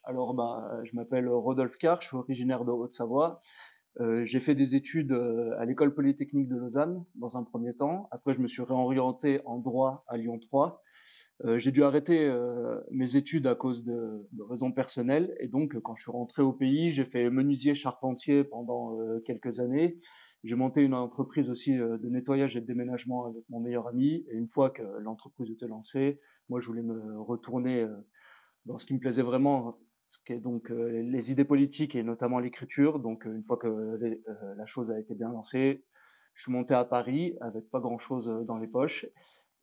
Alors, je m'appelle Rodolphe Carr, je suis originaire de Haute-Savoie. J'ai fait des études à l'École polytechnique de Lausanne dans un premier temps. Après, je me suis réorienté en droit à Lyon 3. J'ai dû arrêter mes études à cause de raisons personnelles. Et donc, quand je suis rentré au pays, j'ai fait menuisier charpentier pendant quelques années. J'ai monté une entreprise aussi de nettoyage et de déménagement avec mon meilleur ami. Et une fois que l'entreprise était lancée, moi, je voulais me retourner dans ce qui me plaisait vraiment, ce qui est donc les idées politiques et notamment l'écriture. Donc une fois que la chose a été bien lancée, je suis monté à Paris avec pas grand-chose dans les poches.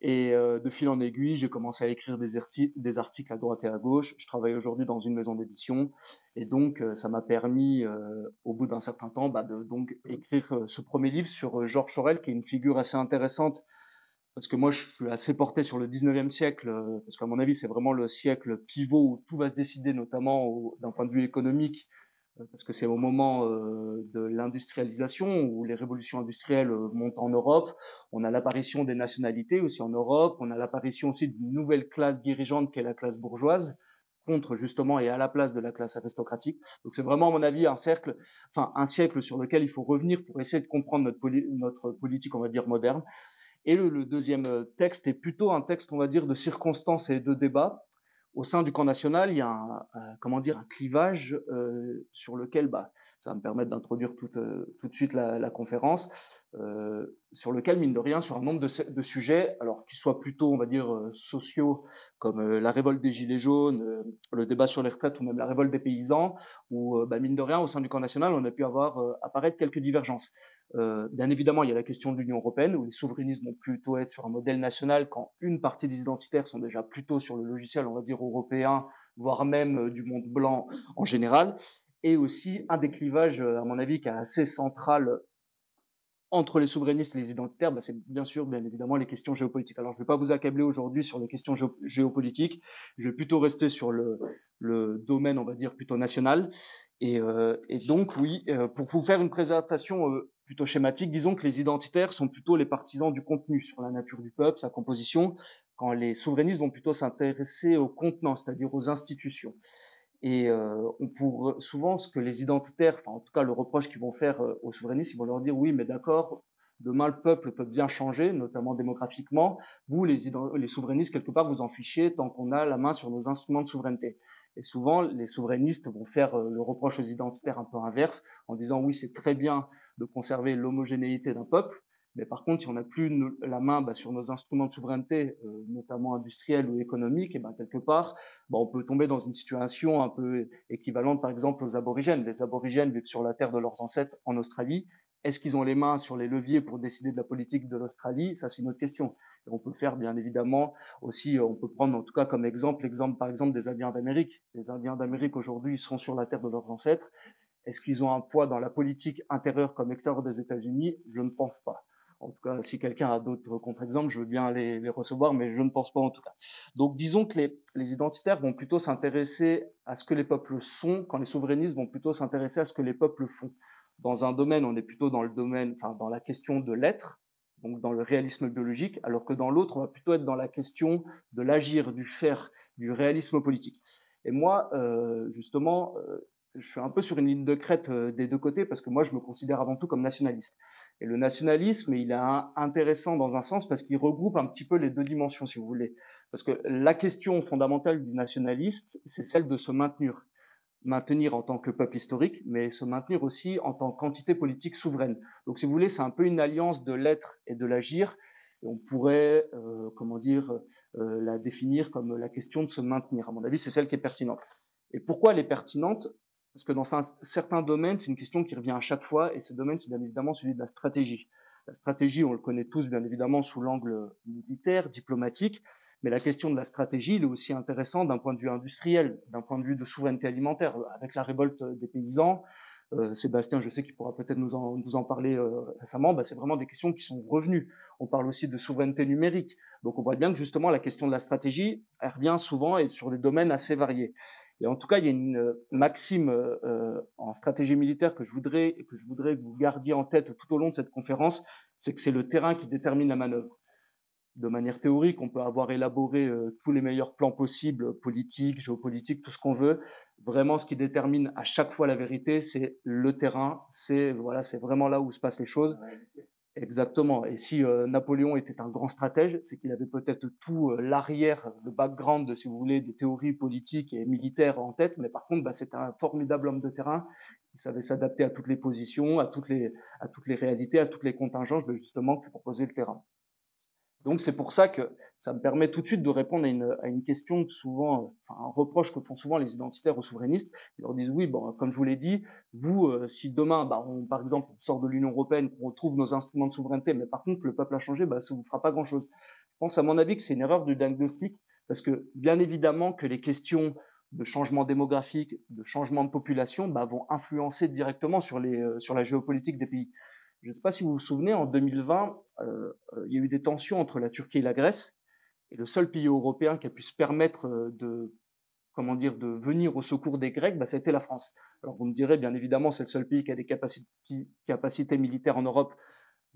Et de fil en aiguille, j'ai commencé à écrire des articles à droite et à gauche. Je travaille aujourd'hui dans une maison d'édition. Et donc, ça m'a permis, au bout d'un certain temps, de donc écrire ce premier livre sur Georges Sorel, qui est une figure assez intéressante parce que moi, je suis assez porté sur le 19e siècle, parce qu'à mon avis, c'est vraiment le siècle pivot où tout va se décider, notamment d'un point de vue économique, parce que c'est au moment de l'industrialisation où les révolutions industrielles montent en Europe. On a l'apparition des nationalités aussi en Europe. On a l'apparition aussi d'une nouvelle classe dirigeante qui est la classe bourgeoise contre justement et à la place de la classe aristocratique. Donc c'est vraiment à mon avis un siècle sur lequel il faut revenir pour essayer de comprendre notre politique, on va dire moderne. Et le deuxième texte est plutôt un texte, on va dire, de circonstances et de débat. Au sein du camp national, il y a comment dire, un clivage sur lequel, ça va me permettre d'introduire tout de suite la conférence, sur lequel, mine de rien, sur un nombre de sujets, alors qu'ils soient plutôt, on va dire, sociaux, comme la révolte des Gilets jaunes, le débat sur les retraites ou même la révolte des paysans, où, mine de rien, au sein du camp national, on a pu avoir apparaître quelques divergences. Bien évidemment, il y a la question de l'Union européenne, où les souverainistes vont plutôt être sur un modèle national, quand une partie des identitaires sont déjà plutôt sur le logiciel, on va dire, européen, voire même du monde blanc en général. Et aussi un des clivages, à mon avis, qui est assez central entre les souverainistes et les identitaires, c'est bien sûr, bien évidemment, les questions géopolitiques. Alors, je ne vais pas vous accabler aujourd'hui sur les questions géopolitiques, je vais plutôt rester sur le domaine, on va dire, plutôt national. Et donc, oui, pour vous faire une présentation plutôt schématique, disons que les identitaires sont plutôt les partisans du contenu sur la nature du peuple, sa composition, quand les souverainistes vont plutôt s'intéresser au contenant, c'est-à-dire aux institutions. Et on pour souvent ce que les identitaires, enfin en tout cas le reproche qu'ils vont faire aux souverainistes, ils vont leur dire oui, mais d'accord, demain le peuple peut bien changer, notamment démographiquement. Vous, les souverainistes, quelque part, vous en fichez tant qu'on a la main sur nos instruments de souveraineté. Et souvent, les souverainistes vont faire le reproche aux identitaires un peu inverse, en disant oui, c'est très bien de conserver l'homogénéité d'un peuple, mais par contre, si on n'a plus la main sur nos instruments de souveraineté, notamment industriels ou économiques, et quelque part, on peut tomber dans une situation un peu équivalente, par exemple, aux aborigènes. Les aborigènes vivent sur la terre de leurs ancêtres en Australie. Est-ce qu'ils ont les mains sur les leviers pour décider de la politique de l'Australie? Ça, c'est une autre question. Et on peut faire, bien évidemment, aussi, on peut prendre en tout cas comme exemple, par exemple, des Indiens d'Amérique. Les Indiens d'Amérique, aujourd'hui, sont sur la terre de leurs ancêtres. Est-ce qu'ils ont un poids dans la politique intérieure comme extérieure des États-Unis? Je ne pense pas. En tout cas, si quelqu'un a d'autres contre-exemples, je veux bien les recevoir, mais je ne pense pas en tout cas. Donc, disons que les identitaires vont plutôt s'intéresser à ce que les peuples sont, quand les souverainistes vont plutôt s'intéresser à ce que les peuples font. Dans un domaine, on est plutôt dans le domaine, enfin, dans la question de l'être, donc dans le réalisme biologique, alors que dans l'autre, on va plutôt être dans la question de l'agir, du faire, du réalisme politique. Et moi, justement, je suis un peu sur une ligne de crête des deux côtés parce que moi, je me considère avant tout comme nationaliste. Et le nationalisme, il est intéressant dans un sens parce qu'il regroupe un petit peu les deux dimensions, si vous voulez. Parce que la question fondamentale du nationaliste, c'est celle de se maintenir en tant que peuple historique, mais se maintenir aussi en tant qu'entité politique souveraine. Donc, si vous voulez, c'est un peu une alliance de l'être et de l'agir. Et on pourrait, la définir comme la question de se maintenir. À mon avis, c'est celle qui est pertinente. Et pourquoi elle est pertinente? Parce que dans certains domaines, c'est une question qui revient à chaque fois, et ce domaine, c'est bien évidemment celui de la stratégie. La stratégie, on le connaît tous bien évidemment sous l'angle militaire, diplomatique, mais la question de la stratégie, elle est aussi intéressante d'un point de vue industriel, d'un point de vue de souveraineté alimentaire. Avec la révolte des paysans, Sébastien, je sais qu'il pourra peut-être nous en parler récemment, c'est vraiment des questions qui sont revenues. On parle aussi de souveraineté numérique. Donc on voit bien que justement la question de la stratégie, elle revient souvent et sur des domaines assez variés. Et en tout cas, il y a une maxime en stratégie militaire que je voudrais que vous gardiez en tête tout au long de cette conférence, c'est que c'est le terrain qui détermine la manœuvre. de manière théorique, on peut avoir élaboré tous les meilleurs plans possibles, politiques, géopolitiques, tout ce qu'on veut. Vraiment, ce qui détermine à chaque fois la vérité, c'est le terrain, c'est voilà, c'est vraiment là où se passent les choses. Exactement. Et si Napoléon était un grand stratège, c'est qu'il avait peut-être tout l'arrière, le background, si vous voulez, des théories politiques et militaires en tête, mais par contre, bah, c'était un formidable homme de terrain. Il savait s'adapter à toutes les positions, à toutes les réalités, à toutes les contingences, justement, que proposait le terrain. Donc c'est pour ça que ça me permet tout de suite de répondre à une question que souvent, enfin, un reproche que font souvent les identitaires aux souverainistes. Ils leur disent oui, bon, comme je vous l'ai dit, vous, si demain, bah, par exemple, on sort de l'Union européenne, qu'on retrouve nos instruments de souveraineté, mais par contre le peuple a changé, bah, ça ne vous fera pas grand-chose. Je pense à mon avis que c'est une erreur de diagnostic, parce que bien évidemment que les questions de changement démographique, de changement de population, bah, vont influencer directement sur la géopolitique des pays. Je ne sais pas si vous vous souvenez, en 2020, il y a eu des tensions entre la Turquie et la Grèce, et le seul pays européen qui a pu se permettre comment dire, de venir au secours des Grecs, bah, ça a été la France. Alors vous me direz, bien évidemment, c'est le seul pays qui a des capacités militaires en Europe.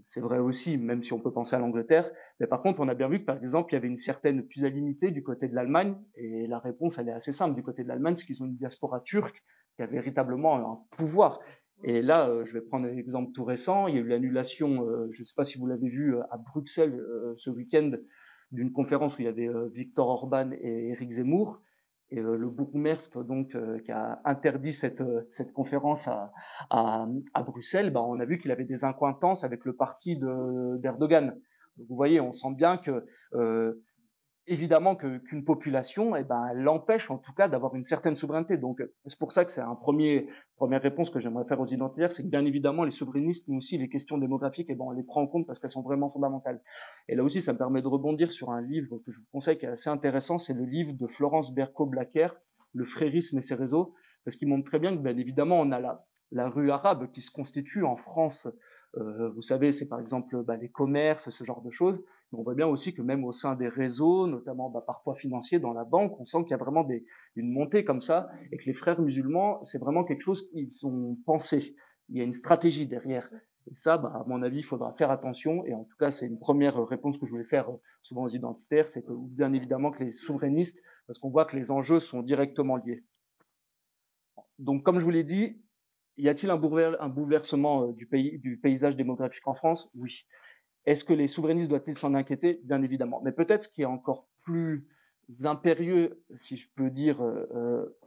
C'est vrai aussi, même si on peut penser à l'Angleterre. Mais par contre, on a bien vu que, par exemple, il y avait une certaine pusillanimité du côté de l'Allemagne. Et la réponse, elle est assez simple. Du côté de l'Allemagne, c'est qu'ils ont une diaspora turque qui a véritablement un pouvoir. Et là, je vais prendre un exemple tout récent. Il y a eu l'annulation, je ne sais pas si vous l'avez vu, à Bruxelles ce week-end, d'une conférence où il y avait Viktor Orban et Éric Zemmour. Et le bourgmestre, donc, qui a interdit cette conférence à Bruxelles, ben, on a vu qu'il avait des accointances avec le parti d'Erdogan. Donc, vous voyez, on sent bien que évidemment qu'une population, eh ben, elle l'empêche en tout cas d'avoir une certaine souveraineté. Donc c'est pour ça que c'est première réponse que j'aimerais faire aux identitaires, c'est que bien évidemment les souverainistes, mais aussi les questions démographiques, eh ben, on les prend en compte parce qu'elles sont vraiment fondamentales. Et là aussi, ça me permet de rebondir sur un livre que je vous conseille qui est assez intéressant, c'est le livre de Florence Berco-Blacker, Le frérisme et ses réseaux, parce qu'il montre très bien que bien évidemment on a la rue arabe qui se constitue en France. Vous savez, c'est par exemple les commerces, ce genre de choses. Mais on voit bien aussi que même au sein des réseaux, notamment parfois financiers dans la banque, on sent qu'il y a vraiment une montée comme ça et que les frères musulmans, c'est vraiment quelque chose qu'ils ont pensé. Il y a une stratégie derrière. Et ça, à mon avis, il faudra faire attention. Et en tout cas, c'est une première réponse que je voulais faire souvent aux identitaires, c'est que bien évidemment que les souverainistes, parce qu'on voit que les enjeux sont directement liés. Donc, comme je vous l'ai dit, y a-t-il un bouleversement du paysage démographique en France? Oui. Est-ce que les souverainistes doivent-ils s'en inquiéter? Bien évidemment. Mais peut-être ce qui est encore plus impérieux, si je peux dire,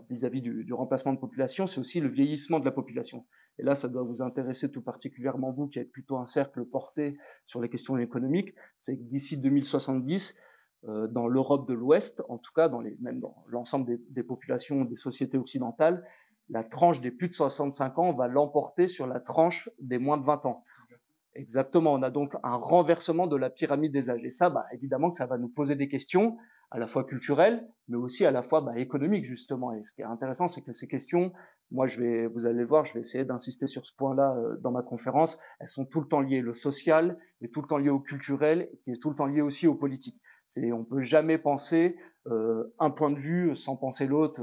vis-à-vis du remplacement de population, c'est aussi le vieillissement de la population. Et là, ça doit vous intéresser tout particulièrement, vous qui êtes plutôt un cercle porté sur les questions économiques. C'est que d'ici 2070, dans l'Europe de l'Ouest, en tout cas, même dans l'ensemble des populations des sociétés occidentales, la tranche des plus de 65 ans va l'emporter sur la tranche des moins de 20 ans. Exactement, on a donc un renversement de la pyramide des âges. Et ça, évidemment que ça va nous poser des questions, à la fois culturelles, mais aussi à la fois économiques, justement. Et ce qui est intéressant, c'est que ces questions, moi, vous allez le voir, je vais essayer d'insister sur ce point-là dans ma conférence, elles sont tout le temps liées. Le social est tout le temps lié au culturel, qui est tout le temps lié aussi au politique. On ne peut jamais penser un point de vue sans penser l'autre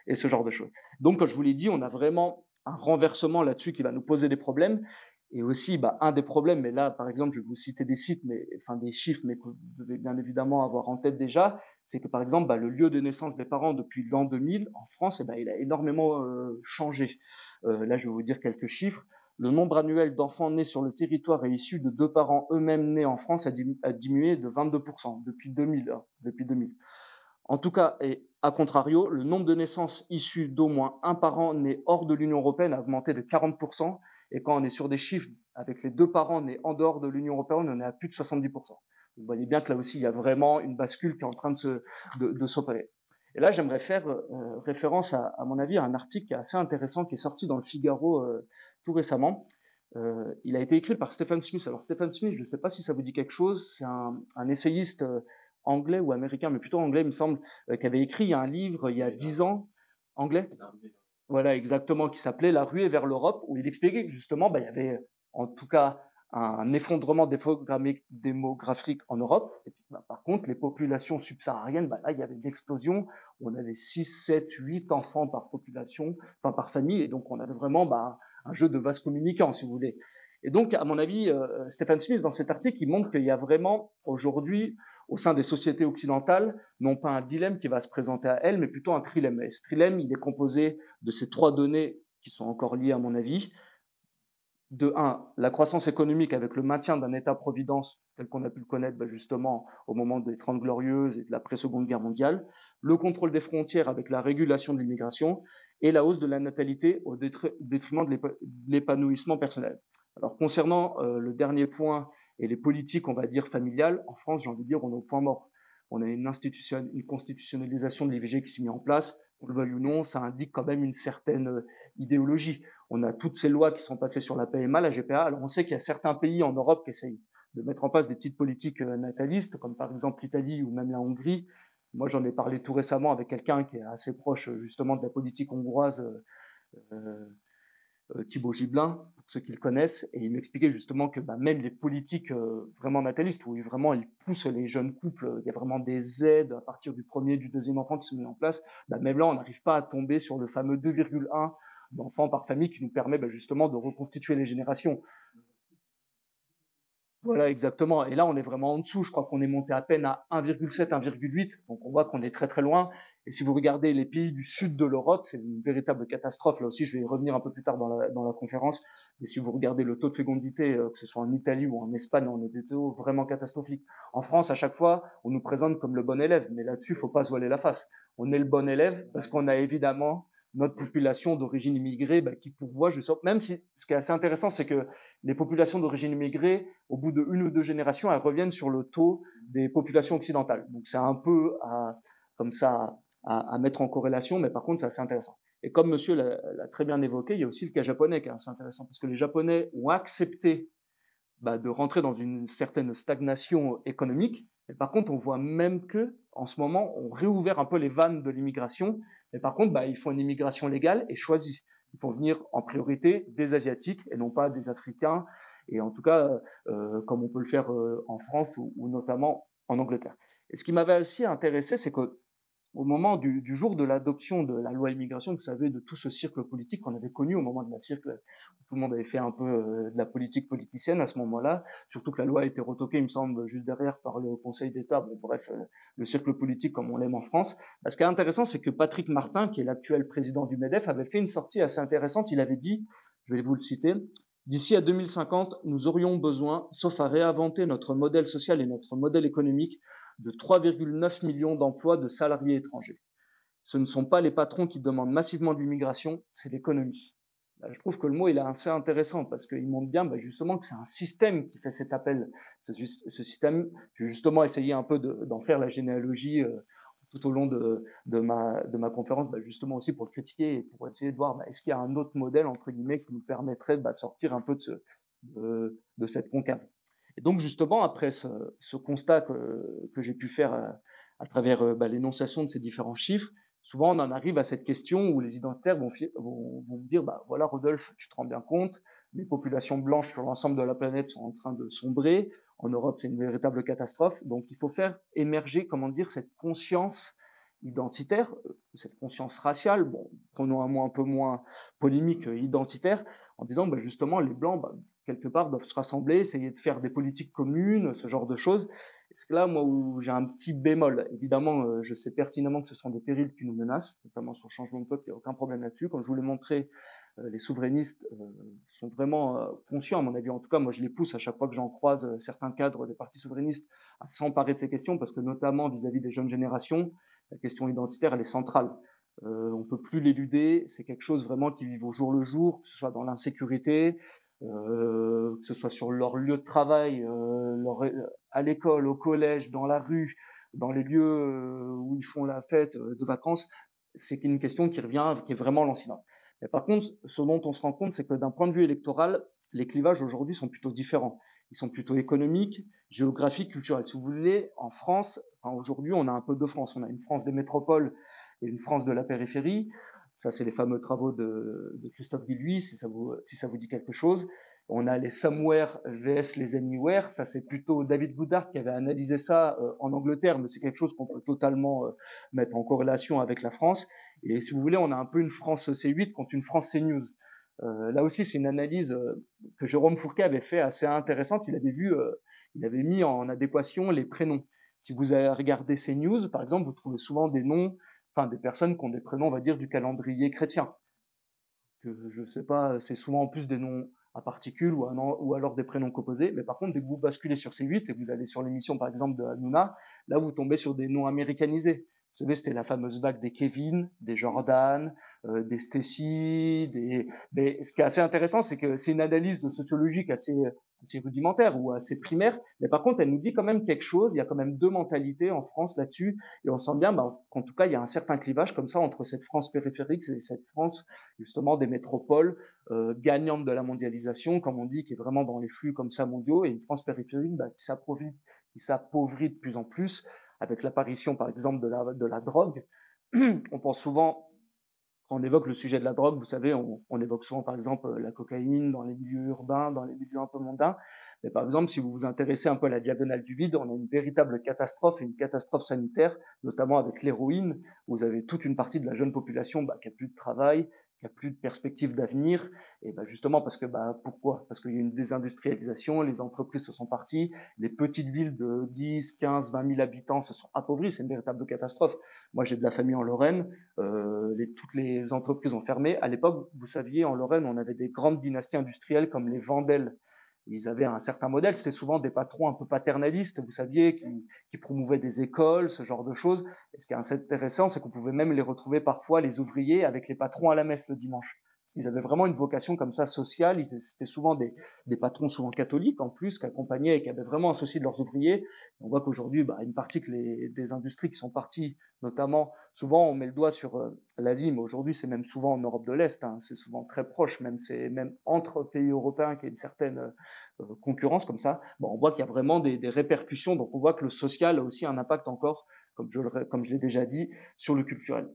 et ce genre de choses. Donc, comme je vous l'ai dit, on a vraiment un renversement là-dessus qui va nous poser des problèmes. Et aussi, un des problèmes, mais là, par exemple, je vais vous citer des sites, des chiffres, mais que vous devez bien évidemment avoir en tête déjà, c'est que par exemple, le lieu de naissance des parents depuis l'an 2000 en France, il a énormément changé. Là, je vais vous dire quelques chiffres. Le nombre annuel d'enfants nés sur le territoire et issus de deux parents eux-mêmes nés en France a diminué de 22% depuis 2000. Depuis 2000. En tout cas, et à contrario, le nombre de naissances issues d'au moins un parent né hors de l'Union européenne a augmenté de 40%. Et quand on est sur des chiffres avec les deux parents nés en dehors de l'Union européenne, on est à plus de 70%. Vous voyez bien que là aussi, il y a vraiment une bascule qui est en train de s'opérer. Et là, j'aimerais faire référence, à mon avis, à un article qui est assez intéressant, qui est sorti dans le Figaro tout récemment. Il a été écrit par Stephen Smith. Alors, Stephen Smith, je ne sais pas si ça vous dit quelque chose, c'est un essayiste anglais ou américain, mais plutôt anglais, il me semble, qui avait écrit un livre il y a 10 ans, anglais, voilà, exactement, qui s'appelait La ruée vers l'Europe, où il expliquait que justement, il y avait en tout cas un effondrement démographique en Europe. Et puis, par contre, les populations subsahariennes, là, il y avait une explosion. Où on avait 6, 7, 8 enfants par population, enfin par famille. Et donc, on avait vraiment un jeu de vase communicant, si vous voulez. Et donc, à mon avis, Stephen Smith, dans cet article, il montre qu'il y a vraiment, aujourd'hui, au sein des sociétés occidentales, non pas un dilemme qui va se présenter à elles, mais plutôt un trilemme. Et ce trilemme, il est composé de ces trois données qui sont encore liées, à mon avis. De un, la croissance économique avec le maintien d'un État-providence tel qu'on a pu le connaître justement au moment des Trente Glorieuses et de l'après-Seconde Guerre mondiale, le contrôle des frontières avec la régulation de l'immigration et la hausse de la natalité au détriment de l'épanouissement personnel. Alors concernant le dernier point et les politiques, on va dire, familiales, en France, j'ai envie de dire, on est au point mort. On a une constitutionnalisation de l'IVG qui s'est mise en place, on le veuille ou non, ça indique quand même une certaine idéologie. On a toutes ces lois qui sont passées sur la PMA, la GPA. Alors on sait qu'il y a certains pays en Europe qui essayent de mettre en place des petites politiques natalistes, comme par exemple l'Italie ou même la Hongrie. Moi, j'en ai parlé tout récemment avec quelqu'un qui est assez proche justement de la politique hongroise, Thibaut Gibelin, pour ceux qui le connaissent, et il m'expliquait justement que même les politiques vraiment natalistes, où vraiment ils poussent les jeunes couples, il y a vraiment des aides à partir du premier, du deuxième enfant qui sont mis en place, même là on n'arrive pas à tomber sur le fameux 2,1 d'enfants par famille qui nous permet justement de reconstituer les générations. Voilà, exactement. Et là, on est vraiment en dessous. Je crois qu'on est monté à peine à 1,7, 1,8. Donc, on voit qu'on est très, très loin. Et si vous regardez les pays du sud de l'Europe, c'est une véritable catastrophe. Là aussi, je vais y revenir un peu plus tard dans la conférence. Mais si vous regardez le taux de fécondité, que ce soit en Italie ou en Espagne, on est des taux vraiment catastrophiques. En France, à chaque fois, on nous présente comme le bon élève. Mais là-dessus, il ne faut pas se voiler la face. On est le bon élève parce qu'on a évidemment notre population d'origine immigrée qui pourvoit justement, même si ce qui est assez intéressant, c'est que les populations d'origine immigrée, au bout de une ou deux générations, elles reviennent sur le taux des populations occidentales. Donc c'est un peu comme ça à mettre en corrélation, mais par contre c'est assez intéressant. Et comme monsieur l'a très bien évoqué, il y a aussi le cas japonais qui est assez intéressant, parce que les Japonais ont accepté de rentrer dans une certaine stagnation économique. Et par contre, on voit même que, en ce moment, on réouvert un peu les vannes de l'immigration. Mais par contre, il faut une immigration légale et choisie. Il faut venir en priorité des Asiatiques et non pas des Africains. Et en tout cas, comme on peut le faire en France ou notamment en Angleterre. Et ce qui m'avait aussi intéressé, c'est que au moment du jour de l'adoption de la loi immigration, vous savez, de tout ce cirque politique qu'on avait connu au moment de la cirque, où tout le monde avait fait un peu de la politique politicienne à ce moment-là, surtout que la loi a été retoquée, il me semble, juste derrière par le Conseil d'État, bon bref, le cirque politique comme on l'aime en France. Ce qui est intéressant, c'est que Patrick Martin, qui est l'actuel président du MEDEF, avait fait une sortie assez intéressante, il avait dit, je vais vous le citer, d'ici à 2050, nous aurions besoin, sauf à réinventer notre modèle social et notre modèle économique, de 3,9 millions d'emplois de salariés étrangers. Ce ne sont pas les patrons qui demandent massivement de l'immigration, c'est l'économie. Je trouve que le mot il est assez intéressant parce qu'il montre bien justement que c'est un système qui fait cet appel. Ce système, j'ai justement essayé un peu d'en faire la généalogie tout au long de ma conférence, justement aussi pour le critiquer et pour essayer de voir est-ce qu'il y a un autre modèle, entre guillemets, qui nous permettrait de sortir un peu de cette concave. Et donc justement, après ce constat que j'ai pu faire à travers l'énonciation de ces différents chiffres, souvent on en arrive à cette question où les identitaires vont me dire, voilà Rodolphe, tu te rends bien compte, les populations blanches sur l'ensemble de la planète sont en train de sombrer, en Europe c'est une véritable catastrophe, donc il faut faire émerger, comment dire, cette conscience identitaire, cette conscience raciale, prenons un mot un peu moins polémique, identitaire, en disant justement les blancs, quelque part, doivent se rassembler, essayer de faire des politiques communes, ce genre de choses. Et c'est là, moi, où j'ai un petit bémol. Évidemment, je sais pertinemment que ce sont des périls qui nous menacent, notamment sur le changement de peuple, il n'y a aucun problème là-dessus. Comme je vous l'ai montré, les souverainistes sont vraiment conscients, à mon avis. En tout cas, moi, je les pousse à chaque fois que j'en croise certains cadres des partis souverainistes à s'emparer de ces questions, parce que notamment vis-à-vis des jeunes générations, la question identitaire, elle est centrale. On ne peut plus l'éluder, c'est quelque chose vraiment qui vit au jour le jour, que ce soit dans l'insécurité, que ce soit sur leur lieu de travail, à l'école, au collège, dans la rue, dans les lieux où ils font la fête de vacances, c'est une question qui revient, qui est vraiment lancinante. Mais par contre, ce dont on se rend compte, c'est que d'un point de vue électoral, les clivages aujourd'hui sont plutôt différents. Ils sont plutôt économiques, géographiques, culturels. Si vous voulez, en France, aujourd'hui, on a un peu deux France. On a une France des métropoles et une France de la périphérie. Ça, c'est les fameux travaux de Christophe Guilluy, si ça vous dit quelque chose. On a les somewhere vs les anywhere. Ça, c'est plutôt David Goodhart qui avait analysé ça en Angleterre, mais c'est quelque chose qu'on peut totalement mettre en corrélation avec la France. Et si vous voulez, on a un peu une France C8 contre une France CNews. Là aussi, c'est une analyse que Jérôme Fourquet avait fait assez intéressante. Il avait mis en adéquation les prénoms. Si vous avez regardé ces news, par exemple, vous trouvez souvent des noms, enfin des personnes qui ont des prénoms, on va dire, du calendrier chrétien. Que je sais pas, c'est souvent en plus des noms à particules ou alors des prénoms composés. Mais par contre, dès que vous basculez sur C8 et vous allez sur l'émission, par exemple, de Hanouna, là, vous tombez sur des noms américanisés. Vous savez, c'était la fameuse vague des Kevin, des Jordan, des Stacy, des... Mais ce qui est assez intéressant, c'est que c'est une analyse sociologique assez rudimentaire ou assez primaire. Mais par contre, elle nous dit quand même quelque chose. Il y a quand même deux mentalités en France là-dessus. Et on sent bien qu'en tout cas, il y a un certain clivage comme ça entre cette France périphérique et cette France justement des métropoles gagnantes de la mondialisation, comme on dit, qui est vraiment dans les flux comme ça mondiaux, et une France périphérique qui s'appauvrit de plus en plus, avec l'apparition par exemple de la drogue. On pense souvent, quand on évoque le sujet de la drogue, vous savez, on évoque souvent par exemple la cocaïne dans les milieux urbains, dans les milieux un peu mondains. Mais par exemple, si vous vous intéressez un peu à la diagonale du vide, on a une véritable catastrophe, une catastrophe sanitaire, notamment avec l'héroïne. Vous avez toute une partie de la jeune population qui a plus de travail, qui a plus de perspectives d'avenir. Et justement parce que pourquoi? Parce qu'il y a une désindustrialisation, les entreprises se sont parties, les petites villes de 10, 15, 20 000 habitants se sont appauvries. C'est une véritable catastrophe. Moi, j'ai de la famille en Lorraine. Toutes les entreprises ont fermé. À l'époque, vous saviez, en Lorraine, on avait des grandes dynasties industrielles comme les Vandel. Ils avaient un certain modèle. C'était souvent des patrons un peu paternalistes, vous saviez, qui promouvaient des écoles, ce genre de choses. Et ce qui est assez intéressant, c'est qu'on pouvait même les retrouver parfois, les ouvriers, avec les patrons à la messe le dimanche. Ils avaient vraiment une vocation comme ça sociale. C'était souvent des patrons souvent catholiques en plus, qui accompagnaient et qui avaient vraiment un souci de leurs ouvriers. On voit qu'aujourd'hui, une partie des industries qui sont parties, notamment, souvent on met le doigt sur l'Asie, mais aujourd'hui c'est même souvent en Europe de l'Est, hein, c'est souvent très proche, c'est même entre pays européens qu'il y a une certaine concurrence comme ça. On voit qu'il y a vraiment des répercussions, donc on voit que le social a aussi un impact encore, comme je l'ai déjà dit, sur le culturel.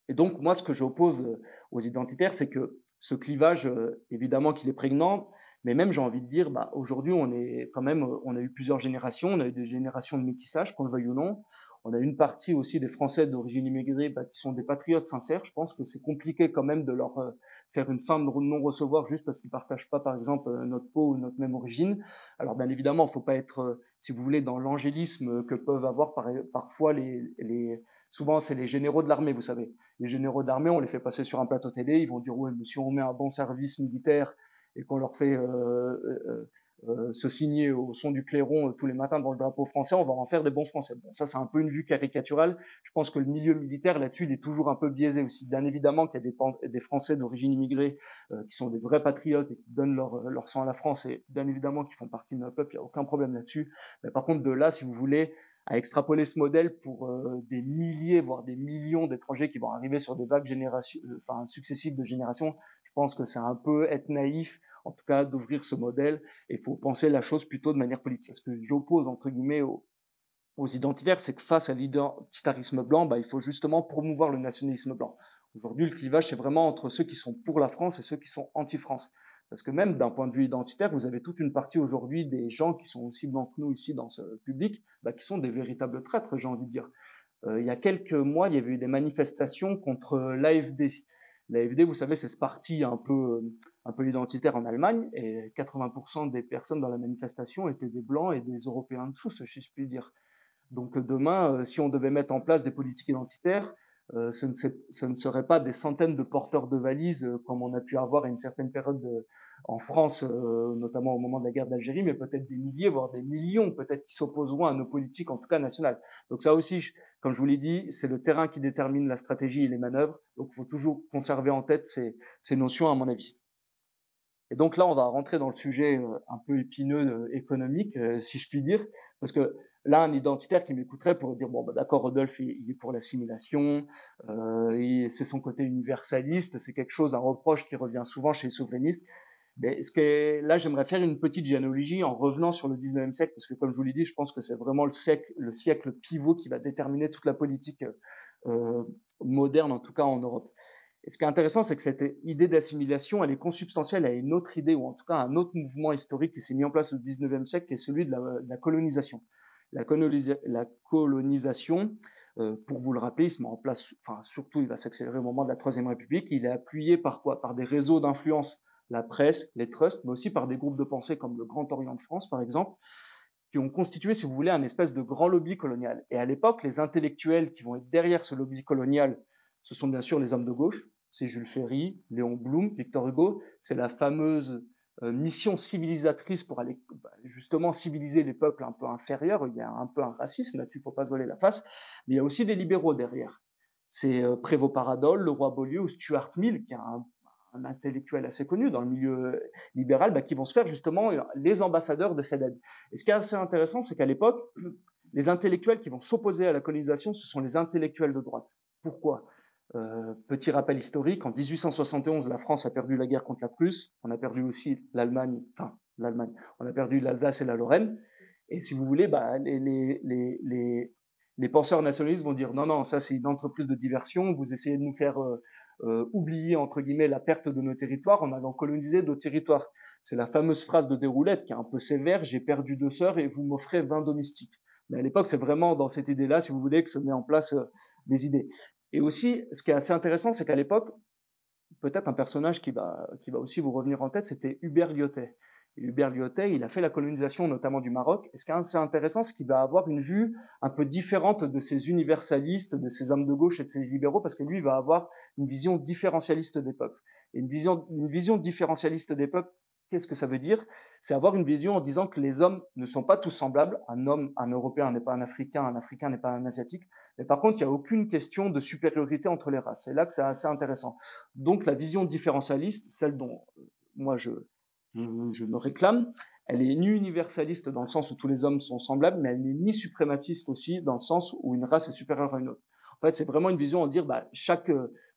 Et donc, moi, ce que j'oppose aux identitaires, c'est que ce clivage, évidemment qu'il est prégnant, mais même, j'ai envie de dire, aujourd'hui, on a eu plusieurs générations, on a eu des générations de métissage, qu'on le veuille ou non. On a une partie aussi des Français d'origine immigrée qui sont des patriotes sincères. Je pense que c'est compliqué quand même de leur faire une fin de non-recevoir juste parce qu'ils partagent pas, par exemple, notre peau ou notre même origine. Alors, bien évidemment, il ne faut pas être, si vous voulez, dans l'angélisme que peuvent avoir parfois souvent, c'est les généraux de l'armée, vous savez. Les généraux d'armée, on les fait passer sur un plateau télé, ils vont dire ouais, mais si on met un bon service militaire et qu'on leur fait se signer au son du clairon tous les matins dans le drapeau français, on va en faire des bons Français. Bon, ça c'est un peu une vue caricaturale. Je pense que le milieu militaire là-dessus, il est toujours un peu biaisé aussi. Bien évidemment qu'il y a des Français d'origine immigrée qui sont des vrais patriotes et qui donnent leur sang à la France, et bien évidemment qu'ils font partie de notre peuple, il n'y a aucun problème là-dessus. Mais par contre, de là, si vous voulez, à extrapoler ce modèle pour des milliers, voire des millions d'étrangers qui vont arriver sur des vagues successives de générations, je pense que c'est un peu être naïf, en tout cas, d'ouvrir ce modèle, et il faut penser la chose plutôt de manière politique. Ce que j'oppose, entre guillemets, aux identitaires, c'est que face à l'identitarisme blanc, il faut justement promouvoir le nationalisme blanc. Aujourd'hui, le clivage, c'est vraiment entre ceux qui sont pour la France et ceux qui sont anti-France. Parce que même d'un point de vue identitaire, vous avez toute une partie aujourd'hui des gens qui sont aussi blancs que nous ici dans ce public, qui sont des véritables traîtres, j'ai envie de dire. Il y a quelques mois, il y avait eu des manifestations contre l'AfD. L'AfD, vous savez, c'est ce parti un peu identitaire en Allemagne, et 80% des personnes dans la manifestation étaient des blancs et des Européens dessous, si je puis dire. Donc demain, si on devait mettre en place des politiques identitaires, ce ne serait pas des centaines de porteurs de valises comme on a pu avoir à une certaine période en France, notamment au moment de la guerre d'Algérie, mais peut-être des milliers, voire des millions, peut-être qui s'opposeront à nos politiques, en tout cas nationales. Donc ça aussi, comme je vous l'ai dit, c'est le terrain qui détermine la stratégie et les manœuvres. Donc il faut toujours conserver en tête ces notions, à mon avis. Et donc là, on va rentrer dans le sujet un peu épineux économique, si je puis dire, parce que là, un identitaire qui m'écouterait pourrait dire bon, d'accord, Rodolphe, il est pour l'assimilation, c'est son côté universaliste, c'est quelque chose, un reproche qui revient souvent chez les souverainistes. Mais là, j'aimerais faire une petite généalogie en revenant sur le 19e siècle, parce que comme je vous l'ai dit, je pense que c'est vraiment le siècle pivot qui va déterminer toute la politique moderne, en tout cas en Europe. Et ce qui est intéressant, c'est que cette idée d'assimilation, elle est consubstantielle à une autre idée, ou en tout cas à un autre mouvement historique qui s'est mis en place au 19e siècle, qui est celui de la colonisation. La colonisation, Pour vous le rappeler, il se met en place, enfin surtout il va s'accélérer au moment de la Troisième République. Il est appuyé par quoi? Par des réseaux d'influence, la presse, les trusts, mais aussi par des groupes de pensée comme le Grand Orient de France, par exemple, qui ont constitué, si vous voulez, un espèce de grand lobby colonial. Et à l'époque, les intellectuels qui vont être derrière ce lobby colonial, ce sont bien sûr les hommes de gauche. C'est Jules Ferry, Léon Blum, Victor Hugo. C'est la fameuse mission civilisatrice pour aller justement civiliser les peuples un peu inférieurs. Il y a un peu un racisme là-dessus, il ne faut pas se voiler la face. Mais il y a aussi des libéraux derrière. C'est Prévost Paradol, Leroy Beaulieu ou Stuart Mill, qui est un intellectuel assez connu dans le milieu libéral, qui vont se faire justement les ambassadeurs de cette aide. Et ce qui est assez intéressant, c'est qu'à l'époque, les intellectuels qui vont s'opposer à la colonisation, ce sont les intellectuels de droite. Pourquoi? Petit rappel historique, en 1871, la France a perdu la guerre contre la Prusse, on a perdu aussi l'Allemagne, on a perdu l'Alsace et la Lorraine, et si vous voulez, les penseurs nationalistes vont dire non, non, ça c'est une entreprise de diversion, vous essayez de nous faire oublier, entre guillemets, la perte de nos territoires en allant coloniser d'autres territoires. C'est la fameuse phrase de Déroulède qui est un peu sévère, j'ai perdu 2 sœurs et vous m'offrez 20 domestiques. Mais à l'époque, c'est vraiment dans cette idée-là, si vous voulez, que se met en place des idées. Et aussi, ce qui est assez intéressant, c'est qu'à l'époque, peut-être un personnage qui va aussi vous revenir en tête, c'était Hubert Lyautey. Et Hubert Lyautey, il a fait la colonisation notamment du Maroc. Et ce qui est assez intéressant, c'est qu'il va avoir une vue un peu différente de ces universalistes, de ces hommes de gauche et de ces libéraux, parce que lui, il va avoir une vision différentialiste des peuples. Et une vision différentialiste des peuples, qu'est-ce que ça veut dire? C'est avoir une vision en disant que les hommes ne sont pas tous semblables. Un homme, un Européen n'est pas un Africain n'est pas un Asiatique. Mais par contre, il n'y a aucune question de supériorité entre les races. C'est là que c'est assez intéressant. Donc la vision différentialiste, celle dont moi je me réclame, elle est ni universaliste dans le sens où tous les hommes sont semblables, mais elle n'est ni suprématiste aussi dans le sens où une race est supérieure à une autre. En fait, c'est vraiment une vision de dire chaque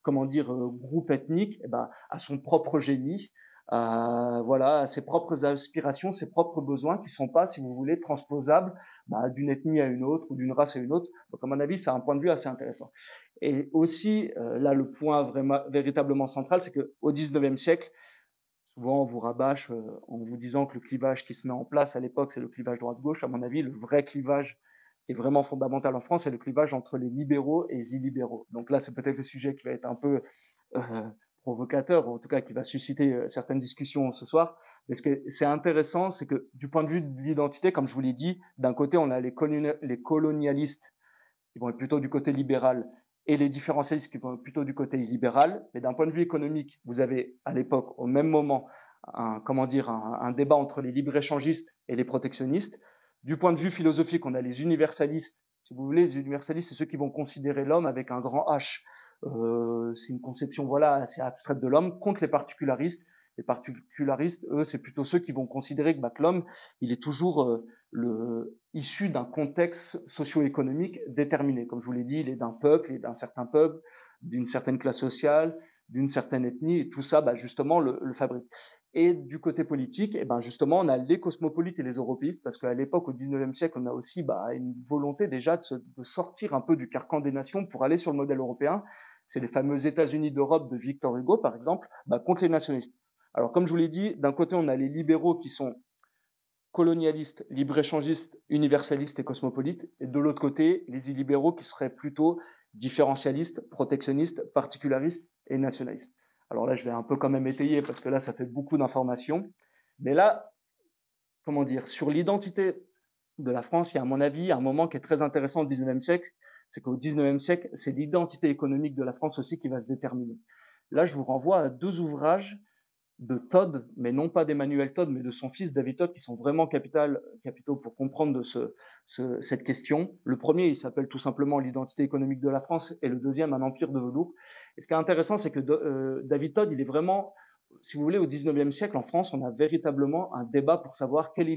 groupe ethnique a son propre génie, voilà, ses propres aspirations, ses propres besoins qui ne sont pas, si vous voulez, transposables d'une ethnie à une autre ou d'une race à une autre. Donc, à mon avis, c'est un point de vue assez intéressant. Et aussi, là, le point véritablement central, c'est qu'au XIXe siècle, souvent on vous rabâche en vous disant que le clivage qui se met en place à l'époque, c'est le clivage droite-gauche. À mon avis, le vrai clivage qui est vraiment fondamental en France, c'est le clivage entre les libéraux et les illibéraux. Donc là, c'est peut-être le sujet qui va être un peu provocateur, ou en tout cas qui va susciter certaines discussions ce soir. Mais ce qui est intéressant, c'est que du point de vue de l'identité, comme je vous l'ai dit, d'un côté, on a les colonialistes qui vont être plutôt du côté libéral et les différentialistes qui vont être plutôt du côté libéral. Mais d'un point de vue économique, vous avez à l'époque, au même moment, un débat entre les libre-échangistes et les protectionnistes. Du point de vue philosophique, on a les universalistes. Si vous voulez, les universalistes, c'est ceux qui vont considérer l'homme avec un grand H. C'est une conception voilà assez abstraite de l'homme contre les particularistes. Les particularistes, eux, c'est plutôt ceux qui vont considérer que l'homme, il est toujours issu d'un contexte socio-économique déterminé. Comme je vous l'ai dit, il est d'un peuple, il est d'un certain peuple, d'une certaine classe sociale, d'une certaine ethnie, et tout ça, justement, le fabrique. Et du côté politique, justement, on a les cosmopolites et les européistes, parce qu'à l'époque, au XIXe siècle, on a aussi une volonté déjà de sortir un peu du carcan des nations pour aller sur le modèle européen. C'est les fameux États-Unis d'Europe de Victor Hugo, par exemple, contre les nationalistes. Alors, comme je vous l'ai dit, d'un côté, on a les libéraux qui sont colonialistes, libre-échangistes, universalistes et cosmopolites, et de l'autre côté, les illibéraux qui seraient plutôt différentialistes, protectionnistes, particularistes et nationalistes. Alors là, je vais un peu quand même étayer parce que là, ça fait beaucoup d'informations. Mais là, comment dire, sur l'identité de la France, il y a à mon avis un moment qui est très intéressant au XIXe siècle, c'est qu'au XIXe siècle, c'est l'identité économique de la France aussi qui va se déterminer. Là, je vous renvoie à 2 ouvrages de Todd, mais non pas d'Emmanuel Todd, mais de son fils David Todd, qui sont vraiment capitaux pour comprendre cette question. Le premier, il s'appelle tout simplement L'identité économique de la France, et le deuxième, Un empire de velours. Et ce qui est intéressant, c'est que David Todd, il est vraiment, si vous voulez, au XIXe siècle, en France, on a véritablement un débat pour savoir quelle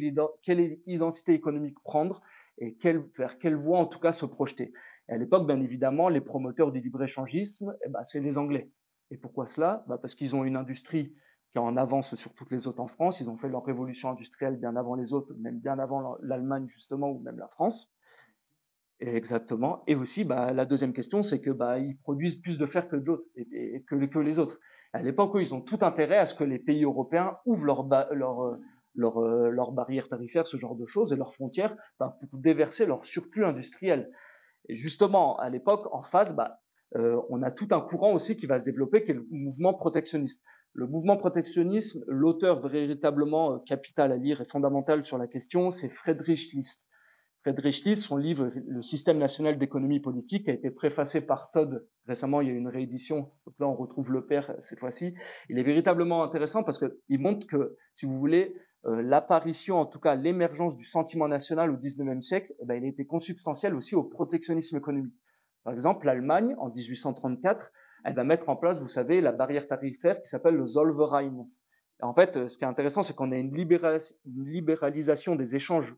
identité économique prendre et vers quelle voie, en tout cas, se projeter. Et à l'époque, bien évidemment, les promoteurs du libre-échangisme, c'est les Anglais. Et pourquoi cela? Parce qu'ils ont une industrie qui est en avance sur toutes les autres en France. Ils ont fait leur révolution industrielle bien avant les autres, même bien avant l'Allemagne justement, ou même la France. Et exactement. Et aussi, la deuxième question, c'est que ils produisent plus de fer que d'autres et que les autres. À l'époque, ils ont tout intérêt à ce que les pays européens ouvrent leurs barrières tarifaires, ce genre de choses, et leurs frontières, pour déverser leur surplus industriel. Et justement, à l'époque, en face, on a tout un courant aussi qui va se développer, qui est le mouvement protectionniste. Le mouvement protectionnisme, l'auteur véritablement capital à lire et fondamental sur la question, c'est Friedrich List. Friedrich List, son livre Le système national d'économie politique a été préfacé par Todd. Récemment, il y a eu une réédition. Donc là, on retrouve le père cette fois-ci. Il est véritablement intéressant parce qu'il montre que, si vous voulez, l'apparition, en tout cas l'émergence du sentiment national au XIXe siècle, il a été consubstantiel aussi au protectionnisme économique. Par exemple, l'Allemagne, en 1834, elle va mettre en place, vous savez, la barrière tarifaire qui s'appelle le Zollverein. Et en fait, ce qui est intéressant, c'est qu'on a une libéralisation des échanges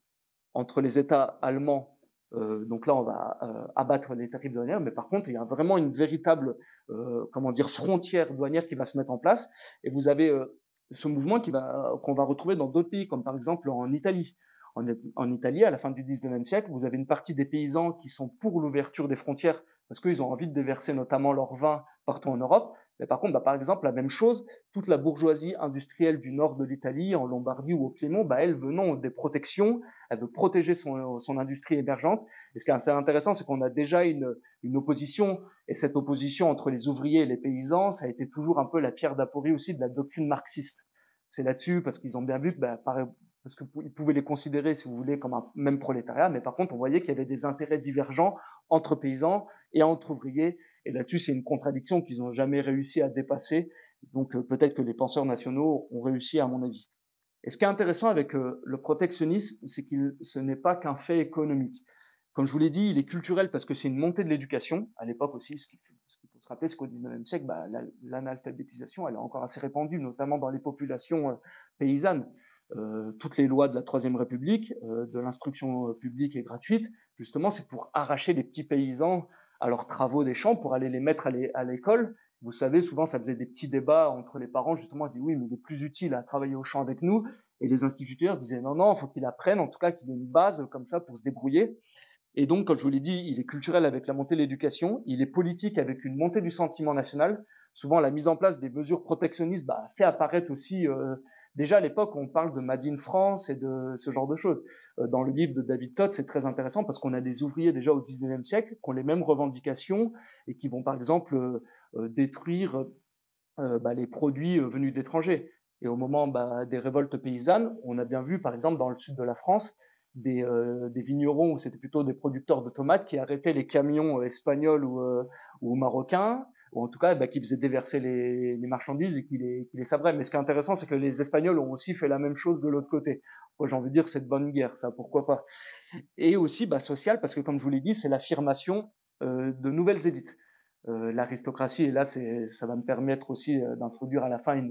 entre les États allemands. Donc là, on va abattre les tarifs douanières, mais par contre, il y a vraiment une véritable, frontière douanière qui va se mettre en place. Et vous avez ce mouvement qu'on va retrouver dans d'autres pays, comme par exemple en Italie. En Italie, à la fin du XIXe siècle, vous avez une partie des paysans qui sont pour l'ouverture des frontières parce qu'ils ont envie de déverser notamment leur vin partout en Europe. Mais par contre, par exemple, la même chose, toute la bourgeoisie industrielle du nord de l'Italie, en Lombardie ou au Piémont, elle veut non des protections, elle veut protéger son industrie émergente. Et ce qui est assez intéressant, c'est qu'on a déjà une opposition, et cette opposition entre les ouvriers et les paysans, ça a été toujours un peu la pierre d'aporie aussi de la doctrine marxiste. C'est là-dessus, parce qu'ils ont bien vu que, parce qu'ils pouvaient les considérer, si vous voulez, comme un même prolétariat, mais par contre, on voyait qu'il y avait des intérêts divergents entre paysans et entre ouvriers, et là-dessus, c'est une contradiction qu'ils n'ont jamais réussi à dépasser, donc peut-être que les penseurs nationaux ont réussi, à mon avis. Et ce qui est intéressant avec le protectionnisme, c'est ce n'est pas qu'un fait économique. Comme je vous l'ai dit, il est culturel parce que c'est une montée de l'éducation. À l'époque aussi, ce qu'il faut se rappeler, c'est qu'au XIXe siècle, l'analphabétisation, elle est encore assez répandue, notamment dans les populations paysannes. Toutes les lois de la Troisième République, de l'instruction publique et gratuite, justement, c'est pour arracher les petits paysans à leurs travaux des champs, pour aller les mettre à l'école. Vous savez, souvent, ça faisait des petits débats entre les parents, justement, ils disaient oui, mais il est plus utile à travailler au champ avec nous. Et les instituteurs disaient non, non, il faut qu'il apprenne, en tout cas, qu'il ait une base comme ça pour se débrouiller. Et donc, comme je vous l'ai dit, il est culturel avec la montée de l'éducation, il est politique avec une montée du sentiment national. Souvent, la mise en place des mesures protectionnistes fait apparaître aussi, déjà à l'époque, on parle de Made in France et de ce genre de choses. Dans le livre de David Todd, c'est très intéressant parce qu'on a des ouvriers déjà au 19e siècle qui ont les mêmes revendications et qui vont, par exemple, détruire les produits venus d'étrangers. Et au moment des révoltes paysannes, on a bien vu, par exemple, dans le sud de la France, des vignerons où c'était plutôt des producteurs de tomates qui arrêtaient les camions espagnols ou marocains, ou en tout cas qui faisaient déverser les marchandises et qui les sabraient. Mais ce qui est intéressant, c'est que les Espagnols ont aussi fait la même chose de l'autre côté. Moi, j'ai envie de dire que c'est de bonne guerre, ça, pourquoi pas. Et aussi social, parce que comme je vous l'ai dit, c'est l'affirmation de nouvelles élites. L'aristocratie, et là ça va me permettre aussi d'introduire à la fin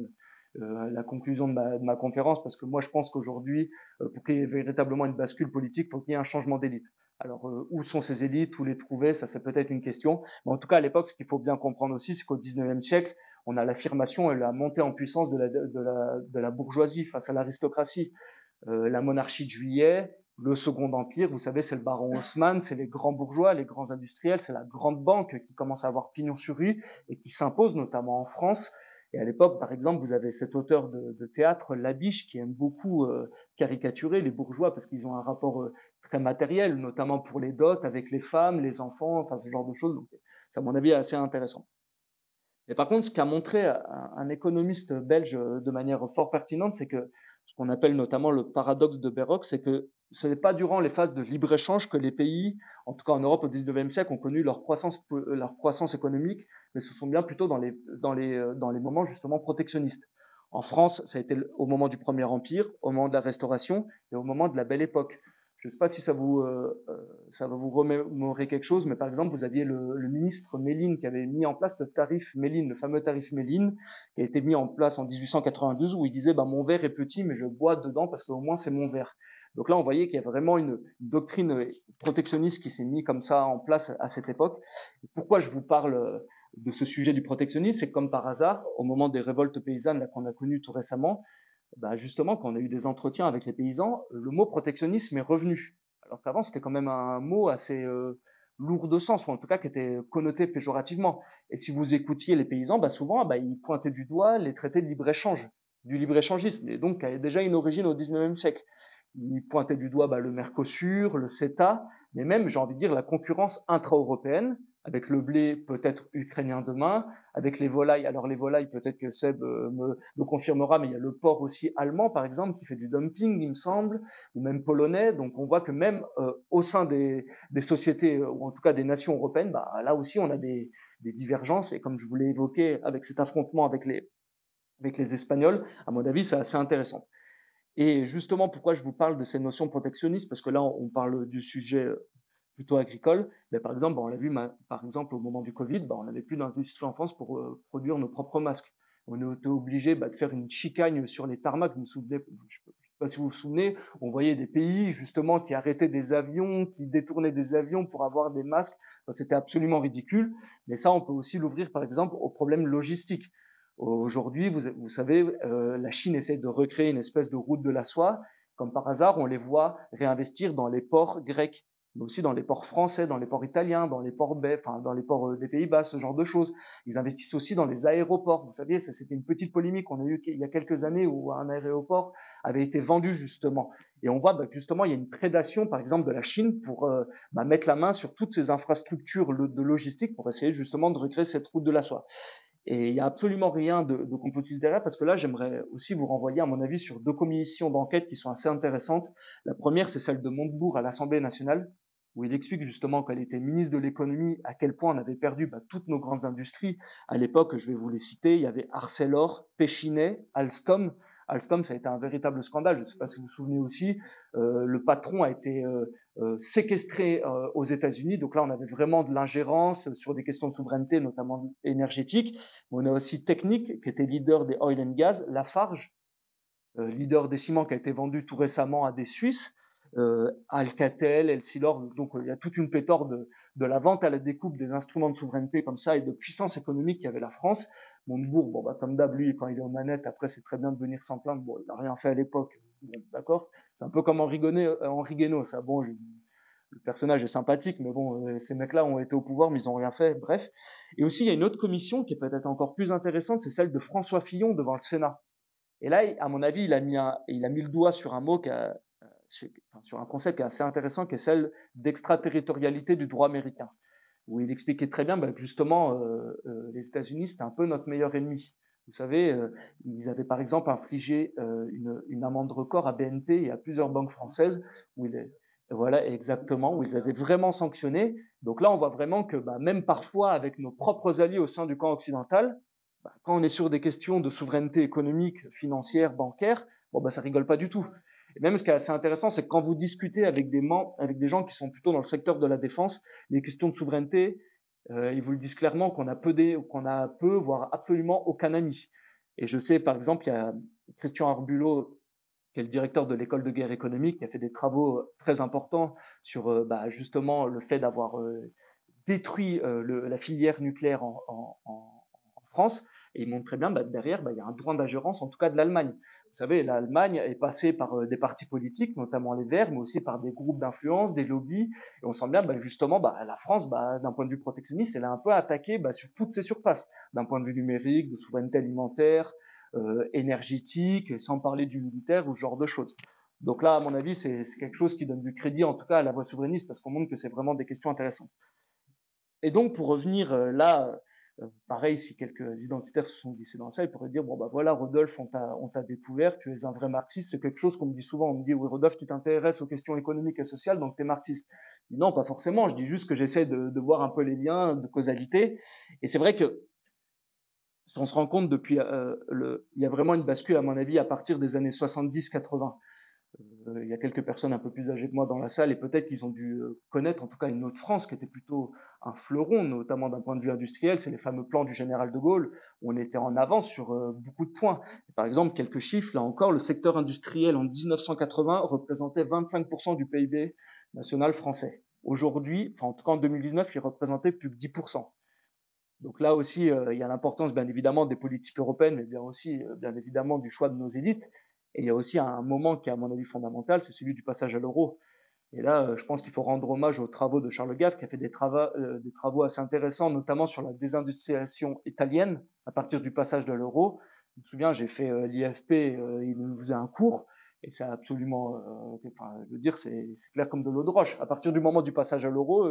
la conclusion de ma conférence, parce que moi je pense qu'aujourd'hui, pour qu'il y ait véritablement une bascule politique, il faut qu'il y ait un changement d'élite. Alors où sont ces élites, où les trouver, ça c'est peut-être une question, mais en tout cas à l'époque, ce qu'il faut bien comprendre aussi, c'est qu'au 19e siècle, on a l'affirmation et la montée en puissance de la bourgeoisie face à l'aristocratie. La monarchie de Juillet, le Second Empire, vous savez, c'est le baron Haussmann, c'est les grands bourgeois, les grands industriels, c'est la grande banque qui commence à avoir pignon sur rue et qui s'impose notamment en France. Et à l'époque, par exemple, vous avez cet auteur de théâtre, Labiche, qui aime beaucoup caricaturer les bourgeois parce qu'ils ont un rapport très matériel, notamment pour les dots, avec les femmes, les enfants, enfin ce genre de choses. Donc, c'est à mon avis assez intéressant. Et par contre, ce qu'a montré un économiste belge de manière fort pertinente, c'est que ce qu'on appelle notamment le paradoxe de Béroc, c'est que ce n'est pas durant les phases de libre-échange que les pays, en tout cas en Europe au XIXe siècle, ont connu leur croissance économique, mais ce sont bien plutôt dans les moments justement protectionnistes. En France, ça a été au moment du Premier Empire, au moment de la Restauration et au moment de la Belle Époque. Je ne sais pas si ça va vous remémorer quelque chose, mais par exemple, vous aviez le ministre Méline qui avait mis en place le tarif Méline, le fameux tarif Méline, qui a été mis en place en 1892, où il disait mon verre est petit, mais je bois dedans parce qu'au moins c'est mon verre. Donc là, on voyait qu'il y a vraiment une doctrine protectionniste qui s'est mise comme ça en place à cette époque. Et pourquoi je vous parle de ce sujet du protectionnisme? C'est que comme par hasard, au moment des révoltes paysannes qu'on a connues tout récemment, justement, quand on a eu des entretiens avec les paysans, le mot protectionnisme est revenu. Alors qu'avant, c'était quand même un mot assez lourd de sens, ou en tout cas qui était connoté péjorativement. Et si vous écoutiez les paysans, souvent, ils pointaient du doigt les traités de libre-échange, du libre-échangisme, et donc qui avait déjà une origine au 19e siècle. il pointait du doigt le Mercosur, le CETA, mais même, j'ai envie de dire, la concurrence intra-européenne, avec le blé peut-être ukrainien demain, avec les volailles. Alors les volailles, peut-être que Seb me confirmera, mais il y a le porc aussi allemand, par exemple, qui fait du dumping, il me semble, ou même polonais. Donc on voit que même au sein des sociétés, ou en tout cas des nations européennes, là aussi on a des divergences. Et comme je vous l'ai évoqué avec cet affrontement avec les Espagnols, à mon avis, c'est assez intéressant. Et justement, pourquoi je vous parle de ces notions protectionnistes? Parce que là, on parle du sujet plutôt agricole. Mais par exemple, on l'a vu, par exemple, au moment du Covid, on n'avait plus d'industrie en France pour produire nos propres masques. On était obligé de faire une chicane sur les tarmacs. Vous me souvenez, je ne sais pas si vous vous souvenez, on voyait des pays justement qui arrêtaient des avions, qui détournaient des avions pour avoir des masques. Enfin, c'était absolument ridicule. Mais ça, on peut aussi l'ouvrir, par exemple, aux problèmes logistiques. Aujourd'hui, vous savez, la Chine essaie de recréer une espèce de route de la soie. Comme par hasard, on les voit réinvestir dans les ports grecs, mais aussi dans les ports français, dans les ports italiens, dans les ports enfin, dans les ports des Pays-Bas, ce genre de choses. Ils investissent aussi dans les aéroports. Vous savez, ça c'était une petite polémique qu'on a eue il y a quelques années où un aéroport avait été vendu justement. Et on voit justement il y a une prédation, par exemple, de la Chine pour mettre la main sur toutes ces infrastructures de logistique pour essayer justement de recréer cette route de la soie. Et il n'y a absolument rien de complotiste derrière, parce que là, j'aimerais aussi vous renvoyer, à mon avis, sur deux commissions d'enquête qui sont assez intéressantes. La première, c'est celle de Montebourg à l'Assemblée nationale, où il explique justement qu'elle était ministre de l'économie, à quel point on avait perdu toutes nos grandes industries. À l'époque, je vais vous les citer, il y avait Arcelor, Péchinet, Alstom. Alstom, ça a été un véritable scandale, je ne sais pas si vous vous souvenez aussi. Le patron a été séquestré aux États-Unis. Donc là, on avait vraiment de l'ingérence sur des questions de souveraineté, notamment énergétique. On a aussi Technip, qui était leader des oil and gas, Lafarge, leader des ciments, qui a été vendu tout récemment à des Suisses, Alcatel, Elsilor. Donc il y a toute une pléthore de la vente à la découpe des instruments de souveraineté comme ça et de puissance économique qu'avait la France. Montebourg, comme d'hab, lui, quand il est aux manettes, après c'est très bien de venir s'en plaindre. Bon, il n'a rien fait à l'époque, bon, d'accord. C'est un peu comme Henri Guénaud, ça. Bon, le personnage est sympathique, mais bon, ces mecs-là ont été au pouvoir, mais ils n'ont rien fait, bref. Et aussi, il y a une autre commission qui est peut-être encore plus intéressante, c'est celle de François Fillon devant le Sénat. Et là, à mon avis, il a mis le doigt sur un mot, sur un concept qui est assez intéressant, qui est celle d'extraterritorialité du droit américain, où il expliquait très bien que justement, les États-Unis, c'était un peu notre meilleur ennemi. Vous savez, ils avaient par exemple infligé une amende record à BNP et à plusieurs banques françaises, voilà, exactement, où ils avaient vraiment sanctionné. Donc là, on voit vraiment que même parfois, avec nos propres alliés au sein du camp occidental, quand on est sur des questions de souveraineté économique, financière, bancaire, ça rigole pas du tout. Et même ce qui est assez intéressant, c'est que quand vous discutez avec des gens qui sont plutôt dans le secteur de la défense, les questions de souveraineté, ils vous le disent clairement qu'on a peu, voire absolument aucun ami. Et je sais, par exemple, il y a Christian Arbulot, qui est le directeur de l'école de guerre économique, qui a fait des travaux très importants sur justement le fait d'avoir détruit la filière nucléaire en France. Et il montre très bien derrière, il y a un droit d'ingérence, en tout cas de l'Allemagne. Vous savez, l'Allemagne est passée par des partis politiques, notamment les Verts, mais aussi par des groupes d'influence, des lobbies. Et on sent bien justement la France, d'un point de vue protectionniste, elle a un peu attaqué sur toutes ses surfaces, d'un point de vue numérique, de souveraineté alimentaire, énergétique, sans parler du militaire ou ce genre de choses. Donc là, à mon avis, c'est quelque chose qui donne du crédit, en tout cas, à la voie souverainiste, parce qu'on montre que c'est vraiment des questions intéressantes. Et donc, pour revenir pareil, si quelques identitaires se sont glissés dans la salle, ils pourraient dire, voilà, Rodolphe, on t'a découvert, tu es un vrai marxiste. C'est quelque chose qu'on me dit souvent. On me dit, oui, Rodolphe, tu t'intéresses aux questions économiques et sociales, donc tu es marxiste. Non, pas forcément. Je dis juste que j'essaie de voir un peu les liens de causalité. Et c'est vrai que, si on se rend compte depuis, il y a vraiment une bascule, à mon avis, à partir des années 70-80. Il y a quelques personnes un peu plus âgées que moi dans la salle et peut-être qu'ils ont dû connaître en tout cas une autre France qui était plutôt un fleuron, notamment d'un point de vue industriel. C'est les fameux plans du général de Gaulle où on était en avance sur beaucoup de points. Et par exemple, quelques chiffres, là encore, le secteur industriel en 1980 représentait 25% du PIB national français. Aujourd'hui, en tout cas en 2019, il représentait plus que 10%. Donc là aussi, il y a l'importance, bien évidemment, des politiques européennes, mais bien aussi, bien évidemment, du choix de nos élites. Et il y a aussi un moment qui est, à mon avis, fondamental, c'est celui du passage à l'euro. Et là, je pense qu'il faut rendre hommage aux travaux de Charles Gave, qui a fait des travaux assez intéressants, notamment sur la désindustrialisation italienne à partir du passage de l'euro. Je me souviens, j'ai fait l'IFP, il nous faisait un cours, Et c'est absolument, enfin, je veux dire, c'est clair comme de l'eau de roche. À partir du moment du passage à l'euro,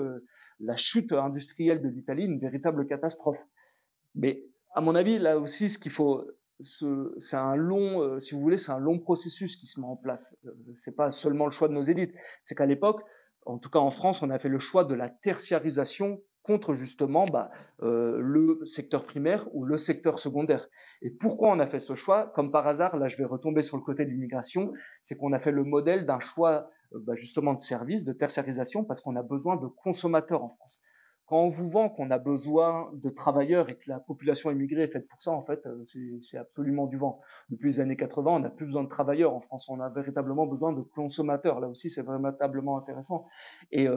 la chute industrielle de l'Italie, une véritable catastrophe. Mais à mon avis, là aussi, ce qu'il faut, c'est un long, si vous voulez, c'est un long processus qui se met en place. C'est pas seulement le choix de nos élites. C'est qu'à l'époque, en tout cas en France, on a fait le choix de la tertiarisation contre justement le secteur primaire ou le secteur secondaire. Et pourquoi on a fait ce choix? Comme par hasard, là je vais retomber sur le côté de l'immigration, c'est qu'on a fait le modèle d'un choix justement de services, de tertiarisation, parce qu'on a besoin de consommateurs en France. Quand on vous vend qu'on a besoin de travailleurs et que la population immigrée est faite pour ça, en fait, c'est absolument du vent. Depuis les années 80, on n'a plus besoin de travailleurs en France, on a véritablement besoin de consommateurs. Là aussi, c'est véritablement intéressant. Et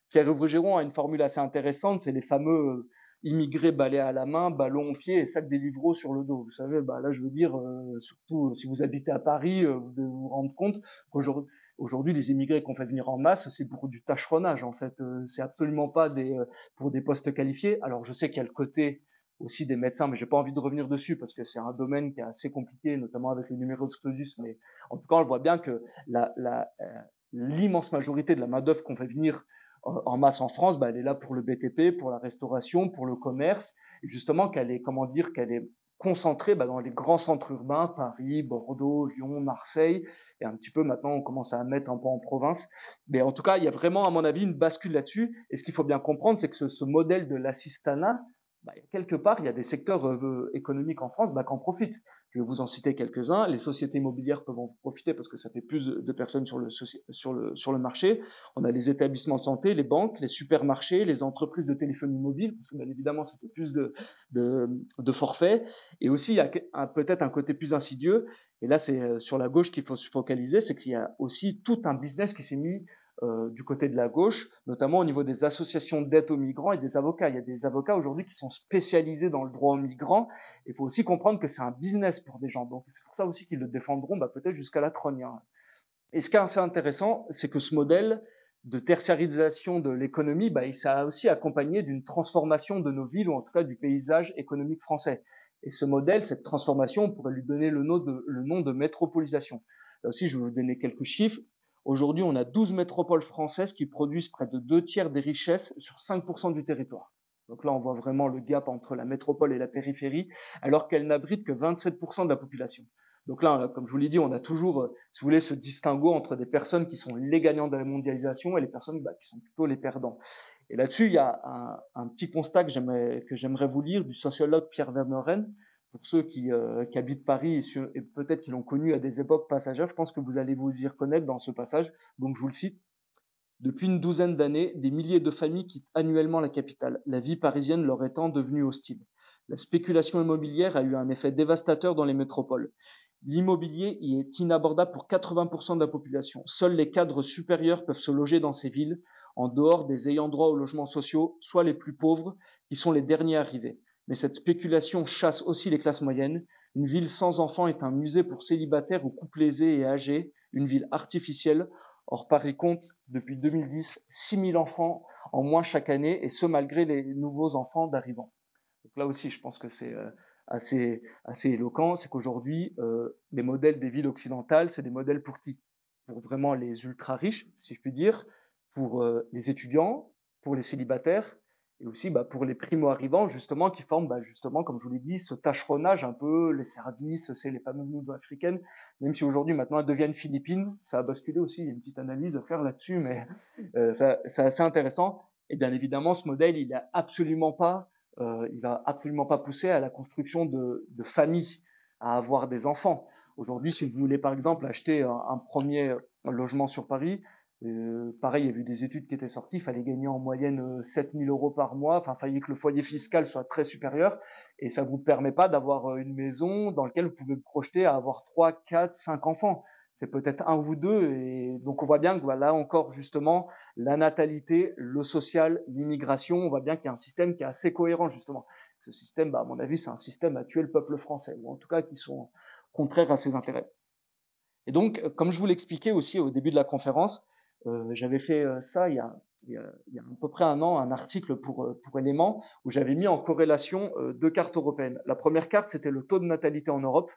Pierre-Yves Rougeron a une formule assez intéressante, c'est les fameux immigrés balais à la main, ballon au pied et sac des livreaux sur le dos. Vous savez, là, je veux dire, surtout si vous habitez à Paris, vous devez vous rendre compte qu'aujourd'hui, aujourd'hui, les immigrés qu'on fait venir en masse, c'est pour du tâcheronnage, en fait. C'est absolument pas pour des postes qualifiés. Alors, je sais qu'il y a le côté aussi des médecins, mais j'ai pas envie de revenir dessus parce que c'est un domaine qui est assez compliqué, notamment avec le numerus clausus. Mais en tout cas, on le voit bien que l'immense majorité de la main-d'œuvre qu'on fait venir en masse en France, elle est là pour le BTP, pour la restauration, pour le commerce, et justement qu'elle est, comment dire, qu'elle est concentrée dans les grands centres urbains, Paris, Bordeaux, Lyon, Marseille, et un petit peu maintenant on commence à mettre un peu en province. Mais en tout cas, il y a vraiment, à mon avis, une bascule là-dessus. Et ce qu'il faut bien comprendre, c'est que ce modèle de l'assistanat, quelque part, il y a des secteurs économiques en France qui en profitent. Je vais vous en citer quelques-uns. Les sociétés immobilières peuvent en profiter parce que ça fait plus de personnes sur le marché. On a les établissements de santé, les banques, les supermarchés, les entreprises de téléphonie mobile, parce que bien évidemment, ça fait plus de forfaits. Et aussi, il y a peut-être un côté plus insidieux. Et là, c'est sur la gauche qu'il faut se focaliser, c'est qu'il y a aussi tout un business qui s'est mis du côté de la gauche, notamment au niveau des associations d'aide aux migrants et des avocats. Il y a des avocats aujourd'hui qui sont spécialisés dans le droit aux migrants. Il faut aussi comprendre que c'est un business pour des gens. Donc c'est pour ça aussi qu'ils le défendront peut-être jusqu'à la trogne. Et ce qui est assez intéressant, c'est que ce modèle de tertiarisation de l'économie, ça a aussi accompagné d'une transformation de nos villes, ou en tout cas du paysage économique français. Et ce modèle, cette transformation, on pourrait lui donner le nom de métropolisation. Là aussi, je vais vous donner quelques chiffres. Aujourd'hui, on a 12 métropoles françaises qui produisent près de 2 tiers des richesses sur 5% du territoire. Donc là, on voit vraiment le gap entre la métropole et la périphérie, alors qu'elles n'abritent que 27% de la population. Donc là, comme je vous l'ai dit, on a toujours, si vous voulez, ce distinguo entre des personnes qui sont les gagnants de la mondialisation et les personnes qui sont plutôt les perdants. Et là-dessus, il y a un petit constat que j'aimerais vous lire du sociologue Pierre Vermeuren. Pour ceux qui habitent Paris et peut-être qui l'ont connu à des époques passagères, je pense que vous allez vous y reconnaître dans ce passage. Donc je vous le cite. Depuis une douzaine d'années, des milliers de familles quittent annuellement la capitale, la vie parisienne leur étant devenue hostile. La spéculation immobilière a eu un effet dévastateur dans les métropoles. L'immobilier y est inabordable pour 80% de la population. Seuls les cadres supérieurs peuvent se loger dans ces villes, en dehors des ayants droit aux logements sociaux, soit les plus pauvres, qui sont les derniers arrivés. Mais cette spéculation chasse aussi les classes moyennes. Une ville sans enfants est un musée pour célibataires ou couples aisés et âgés, une ville artificielle. Or, Paris compte, depuis 2010, 6 000 enfants en moins chaque année, et ce malgré les nouveaux enfants d'arrivants. Donc là aussi, je pense que c'est assez éloquent, c'est qu'aujourd'hui, les modèles des villes occidentales, c'est des modèles pour qui? Pour vraiment les ultra riches, si je puis dire, pour les étudiants, pour les célibataires, et aussi pour les primo-arrivants, justement, qui forment, justement, comme je vous l'ai dit, ce tâcheronnage un peu, les services, c'est les fameuses nouvelles africaines, même si aujourd'hui, maintenant, elles deviennent philippines, ça a basculé aussi, il y a une petite analyse à faire là-dessus, mais c'est assez intéressant. Et bien évidemment, ce modèle, il va absolument pas pousser à la construction de familles, à avoir des enfants. Aujourd'hui, si vous voulez par exemple acheter un premier logement sur Paris, pareil, il y a eu des études qui étaient sorties, il fallait gagner en moyenne 7 000 euros par mois, enfin, il fallait que le foyer fiscal soit très supérieur, et ça vous permet pas d'avoir une maison dans laquelle vous pouvez vous projeter à avoir 3, 4, 5 enfants. C'est peut-être un ou deux, et donc on voit bien que là encore justement, la natalité, le social, l'immigration, on voit bien qu'il y a un système qui est assez cohérent justement. Ce système, à mon avis, c'est un système à tuer le peuple français, ou en tout cas qui sont contraires à ses intérêts. Et donc, comme je vous l'expliquais aussi au début de la conférence, j'avais fait ça il y a à peu près un an, un article pour Éléments, où j'avais mis en corrélation deux cartes européennes. La première carte, c'était le taux de natalité en Europe.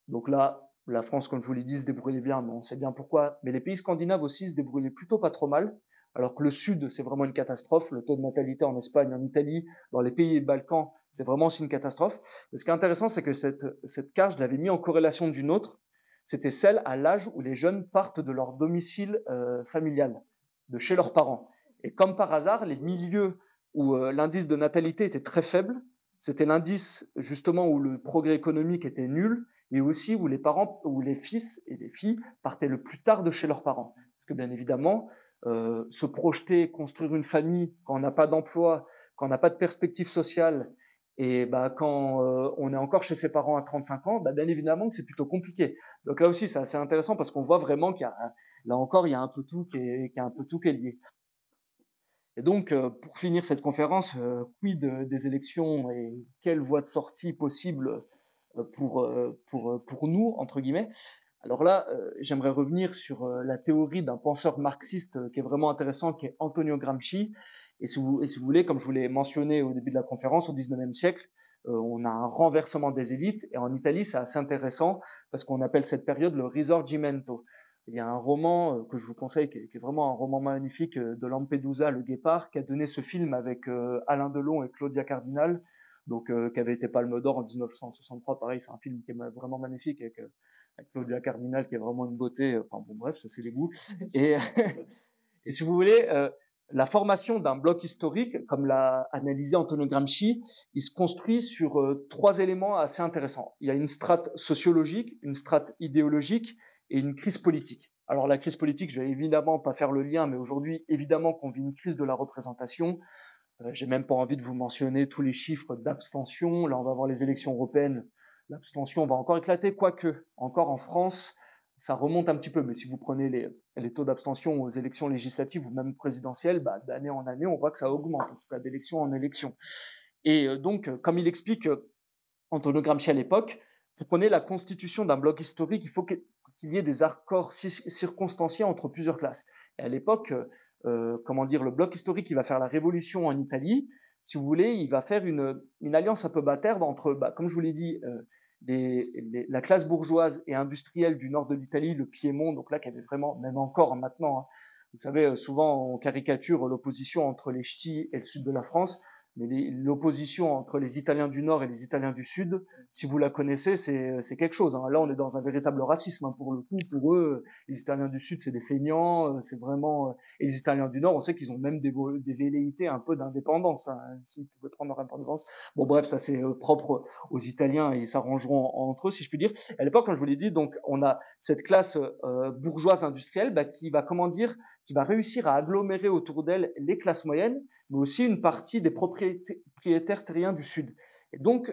Donc là, La France, comme je vous l'ai dit, se débrouillait bien, mais on sait bien pourquoi. Mais les pays scandinaves aussi se débrouillaient plutôt pas trop mal, alors que le Sud, c'est vraiment une catastrophe. Le taux de natalité en Espagne, en Italie, dans les pays des Balkans, c'est vraiment aussi une catastrophe. Et ce qui est intéressant, c'est que cette carte, je l'avais mis en corrélation d'une autre. C'était celle à l'âge où les jeunes partent de leur domicile familial, de chez leurs parents. Et comme par hasard, les milieux où l'indice de natalité était très faible, c'était l'indice justement où le progrès économique était nul, et aussi où les parents, où les fils et les filles partaient le plus tard de chez leurs parents. Parce que bien évidemment, se projeter, construire une famille quand on n'a pas d'emploi, quand on n'a pas de perspective sociale, et bah, quand on est encore chez ses parents à 35 ans, bah, bien évidemment que c'est plutôt compliqué. Donc là aussi, c'est assez intéressant parce qu'on voit vraiment qu'il y a, là encore, il y a un peu tout qui est un peu tout qui est lié. Et donc, pour finir cette conférence, quid des élections et quelle voie de sortie possible pour nous, entre guillemets. Alors là, j'aimerais revenir sur la théorie d'un penseur marxiste qui est vraiment intéressant, qui est Antonio Gramsci. Et si vous voulez, comme je vous l'ai mentionné au début de la conférence, au 19e siècle, on a un renversement des élites. Et en Italie, c'est assez intéressant parce qu'on appelle cette période le Risorgimento. Il y a un roman que je vous conseille, qui est vraiment un roman magnifique de Lampedusa, Le Guépard, qui a donné ce film avec Alain Delon et Claudia Cardinal, donc qui avait été Palme d'Or en 1963. Pareil, c'est un film qui est vraiment magnifique avec Claudia Cardinal qui est vraiment une beauté. Enfin bon, bref, ça c'est les goûts. Et, et si vous voulez, la formation d'un bloc historique, comme l'a analysé Antonio Gramsci, il se construit sur trois éléments assez intéressants. Il y a une strate sociologique, une strate idéologique et une crise politique. Alors la crise politique, je vais évidemment pas faire le lien, mais aujourd'hui, évidemment qu'on vit une crise de la représentation. J'ai même pas envie de vous mentionner tous les chiffres d'abstention. Là, on va voir les élections européennes. L'abstention va encore éclater, quoique, encore en France, ça remonte un petit peu. Mais si vous prenez les taux d'abstention aux élections législatives ou même présidentielles, bah, d'année en année, on voit que ça augmente, en tout cas d'élection en élection. Et donc, comme il explique Antonio Gramsci à l'époque, pour qu'on ait la constitution d'un bloc historique, il faut qu'il y ait des accords circonstanciés entre plusieurs classes. Et à l'époque, comment dire, le bloc historique qui va faire la révolution en Italie, si vous voulez, il va faire une alliance un peu bâtarde entre, bah, comme je vous l'ai dit, la classe bourgeoise et industrielle du nord de l'Italie, le Piémont, donc là, qui avait vraiment, même encore maintenant, hein, vous savez, souvent on caricature l'opposition entre les ch'tis et le sud de la France, mais l'opposition entre les Italiens du Nord et les Italiens du Sud, si vous la connaissez, c'est quelque chose. Hein. Là, on est dans un véritable racisme. Hein, pour le coup, pour eux, les Italiens du Sud, c'est des feignants, c'est vraiment. Et les Italiens du Nord, on sait qu'ils ont même des velléités un peu d'indépendance, hein, s'ils pouvaient prendre leur indépendance. Bon, bref, ça c'est propre aux Italiens et ils s'arrangeront entre eux, si je puis dire. À l'époque, comme je vous l'ai dit, donc on a cette classe bourgeoise industrielle bah, qui va, comment dire, qui va réussir à agglomérer autour d'elle les classes moyennes, mais aussi une partie des propriétaires terriens du Sud. Et donc,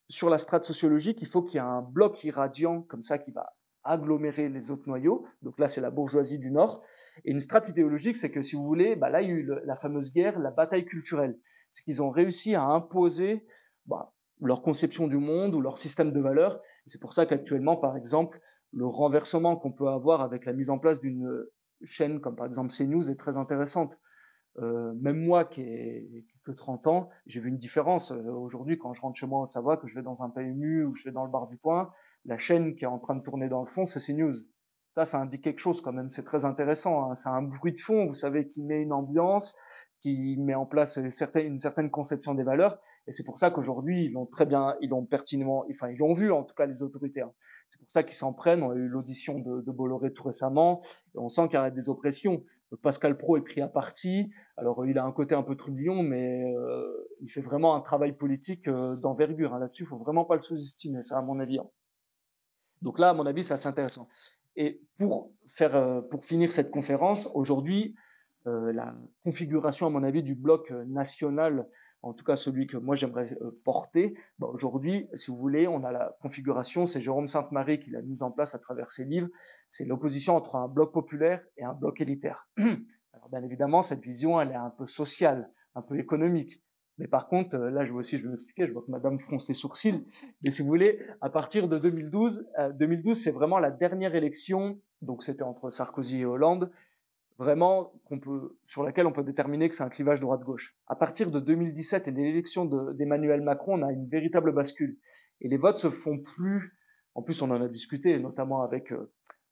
sur la strate sociologique, il faut qu'il y ait un bloc irradiant comme ça qui va agglomérer les autres noyaux. Donc là, c'est la bourgeoisie du Nord. Et une strate idéologique, c'est que si vous voulez, bah là, il y a eu la fameuse guerre, la bataille culturelle. C'est qu'ils ont réussi à imposer bah, leur conception du monde ou leur système de valeurs. Et c'est pour ça qu'actuellement, par exemple, le renversement qu'on peut avoir avec la mise en place d'une chaîne comme par exemple CNews est très intéressante. Même moi qui ai que 30 ans, j'ai vu une différence. Aujourd'hui, quand je rentre chez moi en Haute-Savoie, que je vais dans un PMU ou je vais dans le bar du coin, la chaîne qui est en train de tourner dans le fond, c'est CNews. Ça indique quelque chose quand même, c'est très intéressant. Hein. C'est un bruit de fond, vous savez, qui met une ambiance, qui met en place une certaine conception des valeurs. Et c'est pour ça qu'aujourd'hui, ils l'ont très bien, ils l'ont pertinemment, enfin, ils l'ont vu en tout cas les autorités. Hein. C'est pour ça qu'ils s'en prennent. On a eu l'audition de Bolloré tout récemment, et on sent qu'il y a des oppressions. Donc Pascal Praud est pris à partie. Alors, il a un côté un peu trublion, mais il fait vraiment un travail politique d'envergure. Hein. Là-dessus, il faut vraiment pas le sous-estimer, ça, à mon avis. Hein. Donc là, à mon avis, c'est assez intéressant. Et pour finir cette conférence, aujourd'hui, la configuration, à mon avis, du bloc national, en tout cas celui que moi j'aimerais porter, bah, aujourd'hui, si vous voulez, on a la configuration, c'est Jérôme Sainte-Marie qui l'a mise en place à travers ses livres, c'est l'opposition entre un bloc populaire et un bloc élitaire. Alors bien évidemment, cette vision, elle est un peu sociale, un peu économique. Mais par contre, là, je vois aussi, je vais m'expliquer, je vois que madame fronce les sourcils. Mais si vous voulez, à partir de 2012, c'est vraiment la dernière élection, donc c'était entre Sarkozy et Hollande, vraiment sur laquelle on peut déterminer que c'est un clivage droite-gauche. À partir de 2017 et de l'élection d'Emmanuel Macron, on a une véritable bascule. Et les votes se font plus En plus, on en a discuté, notamment avec,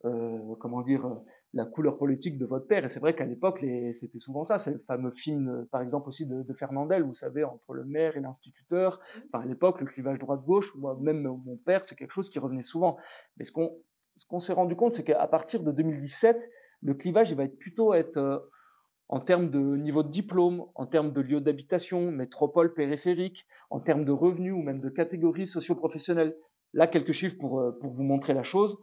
comment dire, la couleur politique de votre père. Et c'est vrai qu'à l'époque, c'était souvent ça. C'est le fameux film, par exemple aussi de Fernandel, vous savez, entre le maire et l'instituteur. Enfin, à l'époque, le clivage droite-gauche, moi, même mon père, c'est quelque chose qui revenait souvent. Mais ce qu'on s'est rendu compte, c'est qu'à partir de 2017, le clivage, il va être plutôt être en termes de niveau de diplôme, en termes de lieu d'habitation, métropole, périphérique, en termes de revenus ou même de catégories socio-professionnelles. Là, quelques chiffres pour vous montrer la chose.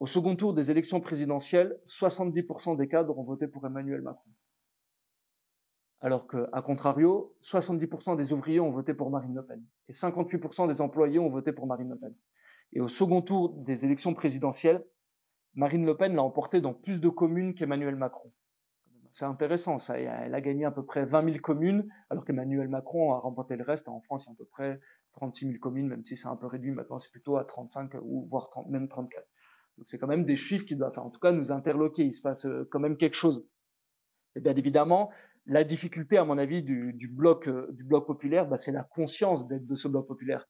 Au second tour des élections présidentielles, 70% des cadres ont voté pour Emmanuel Macron. Alors qu'à contrario, 70% des ouvriers ont voté pour Marine Le Pen. Et 58% des employés ont voté pour Marine Le Pen. Et au second tour des élections présidentielles, Marine Le Pen l'a emporté dans plus de communes qu'Emmanuel Macron. C'est intéressant, ça. Elle a gagné à peu près 20 000 communes, alors qu'Emmanuel Macron a remporté le reste. En France, il y a à peu près 36 000 communes, même si c'est un peu réduit maintenant, c'est plutôt à 35 ou voire 30, même 34. Donc c'est quand même des chiffres qui doivent, enfin, en tout cas, nous interloquer. Il se passe quand même quelque chose. Et bien évidemment, la difficulté, à mon avis, du bloc populaire, bah, c'est la conscience d'être de ce bloc populaire.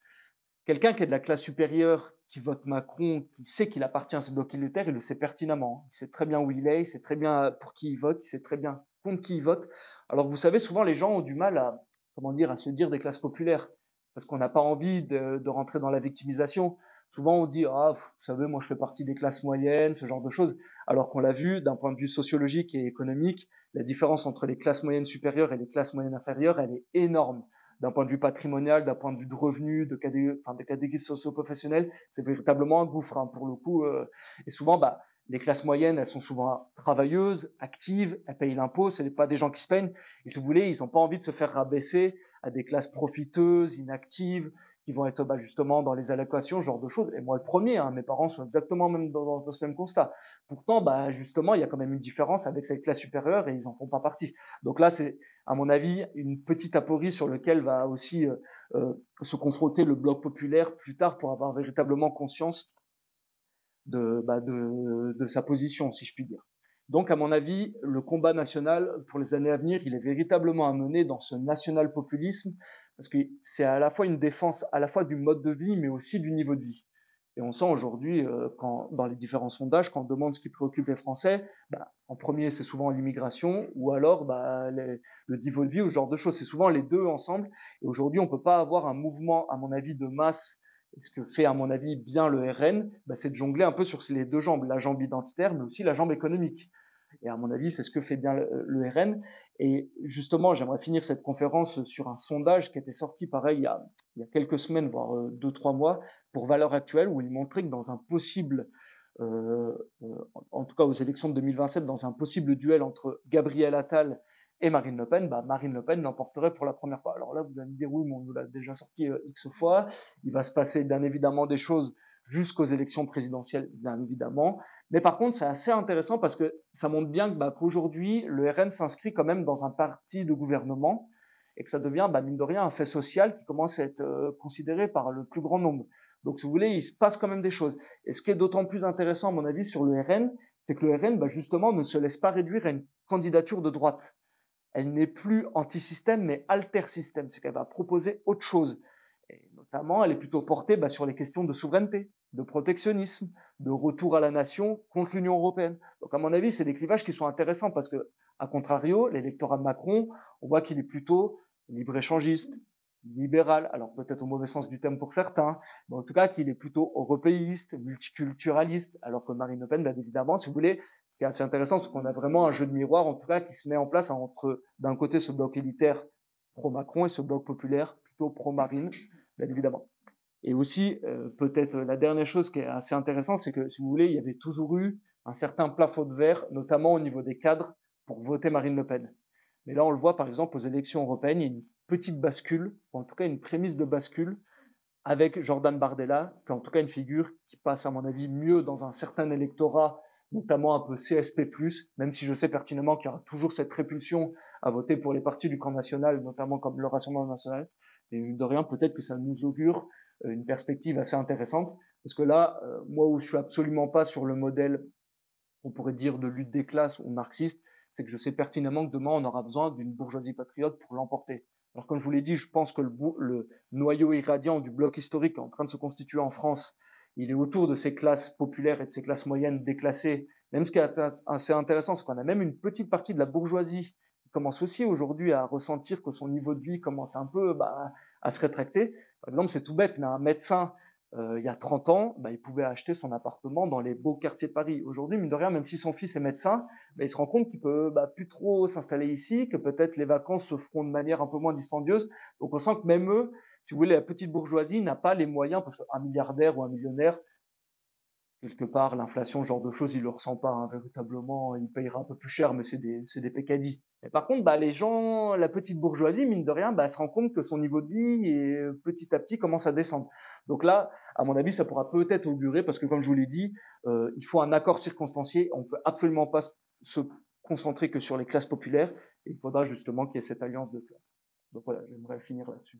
Quelqu'un qui est de la classe supérieure, qui vote Macron, qui sait qu'il appartient à ce bloc élitaire, il le sait pertinemment. Il sait très bien où il est, il sait très bien pour qui il vote, il sait très bien contre qui il vote. Alors vous savez, souvent les gens ont du mal à, comment dire, à se dire des classes populaires, parce qu'on n'a pas envie de rentrer dans la victimisation. Souvent on dit, ah, vous savez, moi je fais partie des classes moyennes, ce genre de choses, alors qu'on l'a vu d'un point de vue sociologique et économique, la différence entre les classes moyennes supérieures et les classes moyennes inférieures, elle est énorme d'un point de vue patrimonial, d'un point de vue de revenus, de catégories socio-professionnelles, c'est véritablement un gouffre hein, pour le coup. Et souvent, bah, les classes moyennes, elles sont souvent travailleuses, actives, elles payent l'impôt, ce n'est pas des gens qui se peignent. Et si vous voulez, ils n'ont pas envie de se faire rabaisser à des classes profiteuses, inactives, qui vont être bah, justement dans les allocations, ce genre de choses. Et moi, le premier, hein, mes parents sont exactement même dans ce même constat. Pourtant, bah, justement, il y a quand même une différence avec cette classe supérieure et ils n'en font pas partie. Donc là, c'est à mon avis, une petite aporie sur laquelle va aussi se confronter le bloc populaire plus tard pour avoir véritablement conscience de sa position, si je puis dire. Donc, à mon avis, le combat national pour les années à venir, il est véritablement à mener dans ce national-populisme, parce que c'est à la fois une défense à la fois du mode de vie, mais aussi du niveau de vie. Et on sent aujourd'hui, dans les différents sondages, quand on demande ce qui préoccupe les Français, bah, en premier, c'est souvent l'immigration, ou alors bah, le niveau de vie, ou ce genre de choses. C'est souvent les deux ensemble. Et aujourd'hui, on ne peut pas avoir un mouvement, à mon avis, de masse. Et ce que fait, à mon avis, bien le RN, bah, c'est de jongler un peu sur les deux jambes, la jambe identitaire, mais aussi la jambe économique. Et à mon avis, c'est ce que fait bien le RN. Et justement, j'aimerais finir cette conférence sur un sondage qui était sorti, pareil, il y a quelques semaines, voire 2, 3 mois, pour Valeurs Actuelles, où il montrait que dans un possible, euh, en tout cas aux élections de 2027, dans un possible duel entre Gabriel Attal et Marine Le Pen, bah Marine Le Pen l'emporterait pour la première fois. Alors là, vous allez me dire, oui, mais on nous l'a déjà sorti X fois. Il va se passer bien évidemment des choses jusqu'aux élections présidentielles, bien évidemment. Mais par contre, c'est assez intéressant parce que ça montre bien que, bah, qu'aujourd'hui, le RN s'inscrit quand même dans un parti de gouvernement et que ça devient, bah, mine de rien, un fait social qui commence à être considéré par le plus grand nombre. Donc, si vous voulez, il se passe quand même des choses. Et ce qui est d'autant plus intéressant, à mon avis, sur le RN, c'est que le RN, bah, justement, ne se laisse pas réduire à une candidature de droite. Elle n'est plus anti-système, mais alter-système. C'est qu'elle va proposer autre chose. Et notamment, elle est plutôt portée bah, sur les questions de souveraineté, de protectionnisme, de retour à la nation contre l'Union européenne. Donc, à mon avis, c'est des clivages qui sont intéressants parce que, à contrario, l'électorat de Macron, on voit qu'il est plutôt libre-échangiste, libéral, alors peut-être au mauvais sens du terme pour certains, mais en tout cas qu'il est plutôt européiste, multiculturaliste, alors que Marine Le Pen, bien évidemment, si vous voulez, ce qui est assez intéressant, c'est qu'on a vraiment un jeu de miroir, en tout cas, qui se met en place entre, d'un côté, ce bloc élitaire pro-Macron et ce bloc populaire plutôt pro-Marine, bien évidemment. Et aussi, peut-être la dernière chose qui est assez intéressante, c'est que, si vous voulez, il y avait toujours eu un certain plafond de verre, notamment au niveau des cadres, pour voter Marine Le Pen. Mais là, on le voit, par exemple, aux élections européennes, il y a une petite bascule, ou en tout cas une prémisse de bascule, avec Jordan Bardella, qui est en tout cas une figure qui passe, à mon avis, mieux dans un certain électorat, notamment un peu CSP+, même si je sais pertinemment qu'il y aura toujours cette répulsion à voter pour les partis du camp national, notamment comme le Rassemblement national. Et de rien, peut-être que ça nous augure une perspective assez intéressante, parce que là, moi où je suis absolument pas sur le modèle, on pourrait dire, de lutte des classes ou marxiste, c'est que je sais pertinemment que demain, on aura besoin d'une bourgeoisie patriote pour l'emporter. Alors, comme je vous l'ai dit, je pense que le noyau irradiant du bloc historique est en train de se constituer en France. il est autour de ces classes populaires et de ces classes moyennes déclassées. Même ce qui est assez intéressant, c'est qu'on a même une petite partie de la bourgeoisie qui commence aussi aujourd'hui à ressentir que son niveau de vie commence un peu à se rétracter. Par exemple, c'est tout bête, mais un médecin, il y a 30 ans, il pouvait acheter son appartement dans les beaux quartiers de Paris. Aujourd'hui, mine de rien, même si son fils est médecin, il se rend compte qu'il peut plus trop s'installer ici, que peut-être les vacances se feront de manière un peu moins dispendieuse. Donc on sent que même eux, si vous voulez, la petite bourgeoisie n'a pas les moyens, parce qu'un milliardaire ou un millionnaire, quelque part, l'inflation, ce genre de choses, il le ressent pas véritablement, il payera un peu plus cher, mais c'est des pécadilles. Et par contre, les gens, la petite bourgeoisie, mine de rien, se rend compte que son niveau de vie petit à petit commence à descendre. Donc là, à mon avis, ça pourra peut-être augurer, parce que comme je vous l'ai dit, il faut un accord circonstancié. On peut absolument pas se concentrer que sur les classes populaires. Et il faudra justement qu'il y ait cette alliance de classes. Donc voilà, j'aimerais finir là-dessus.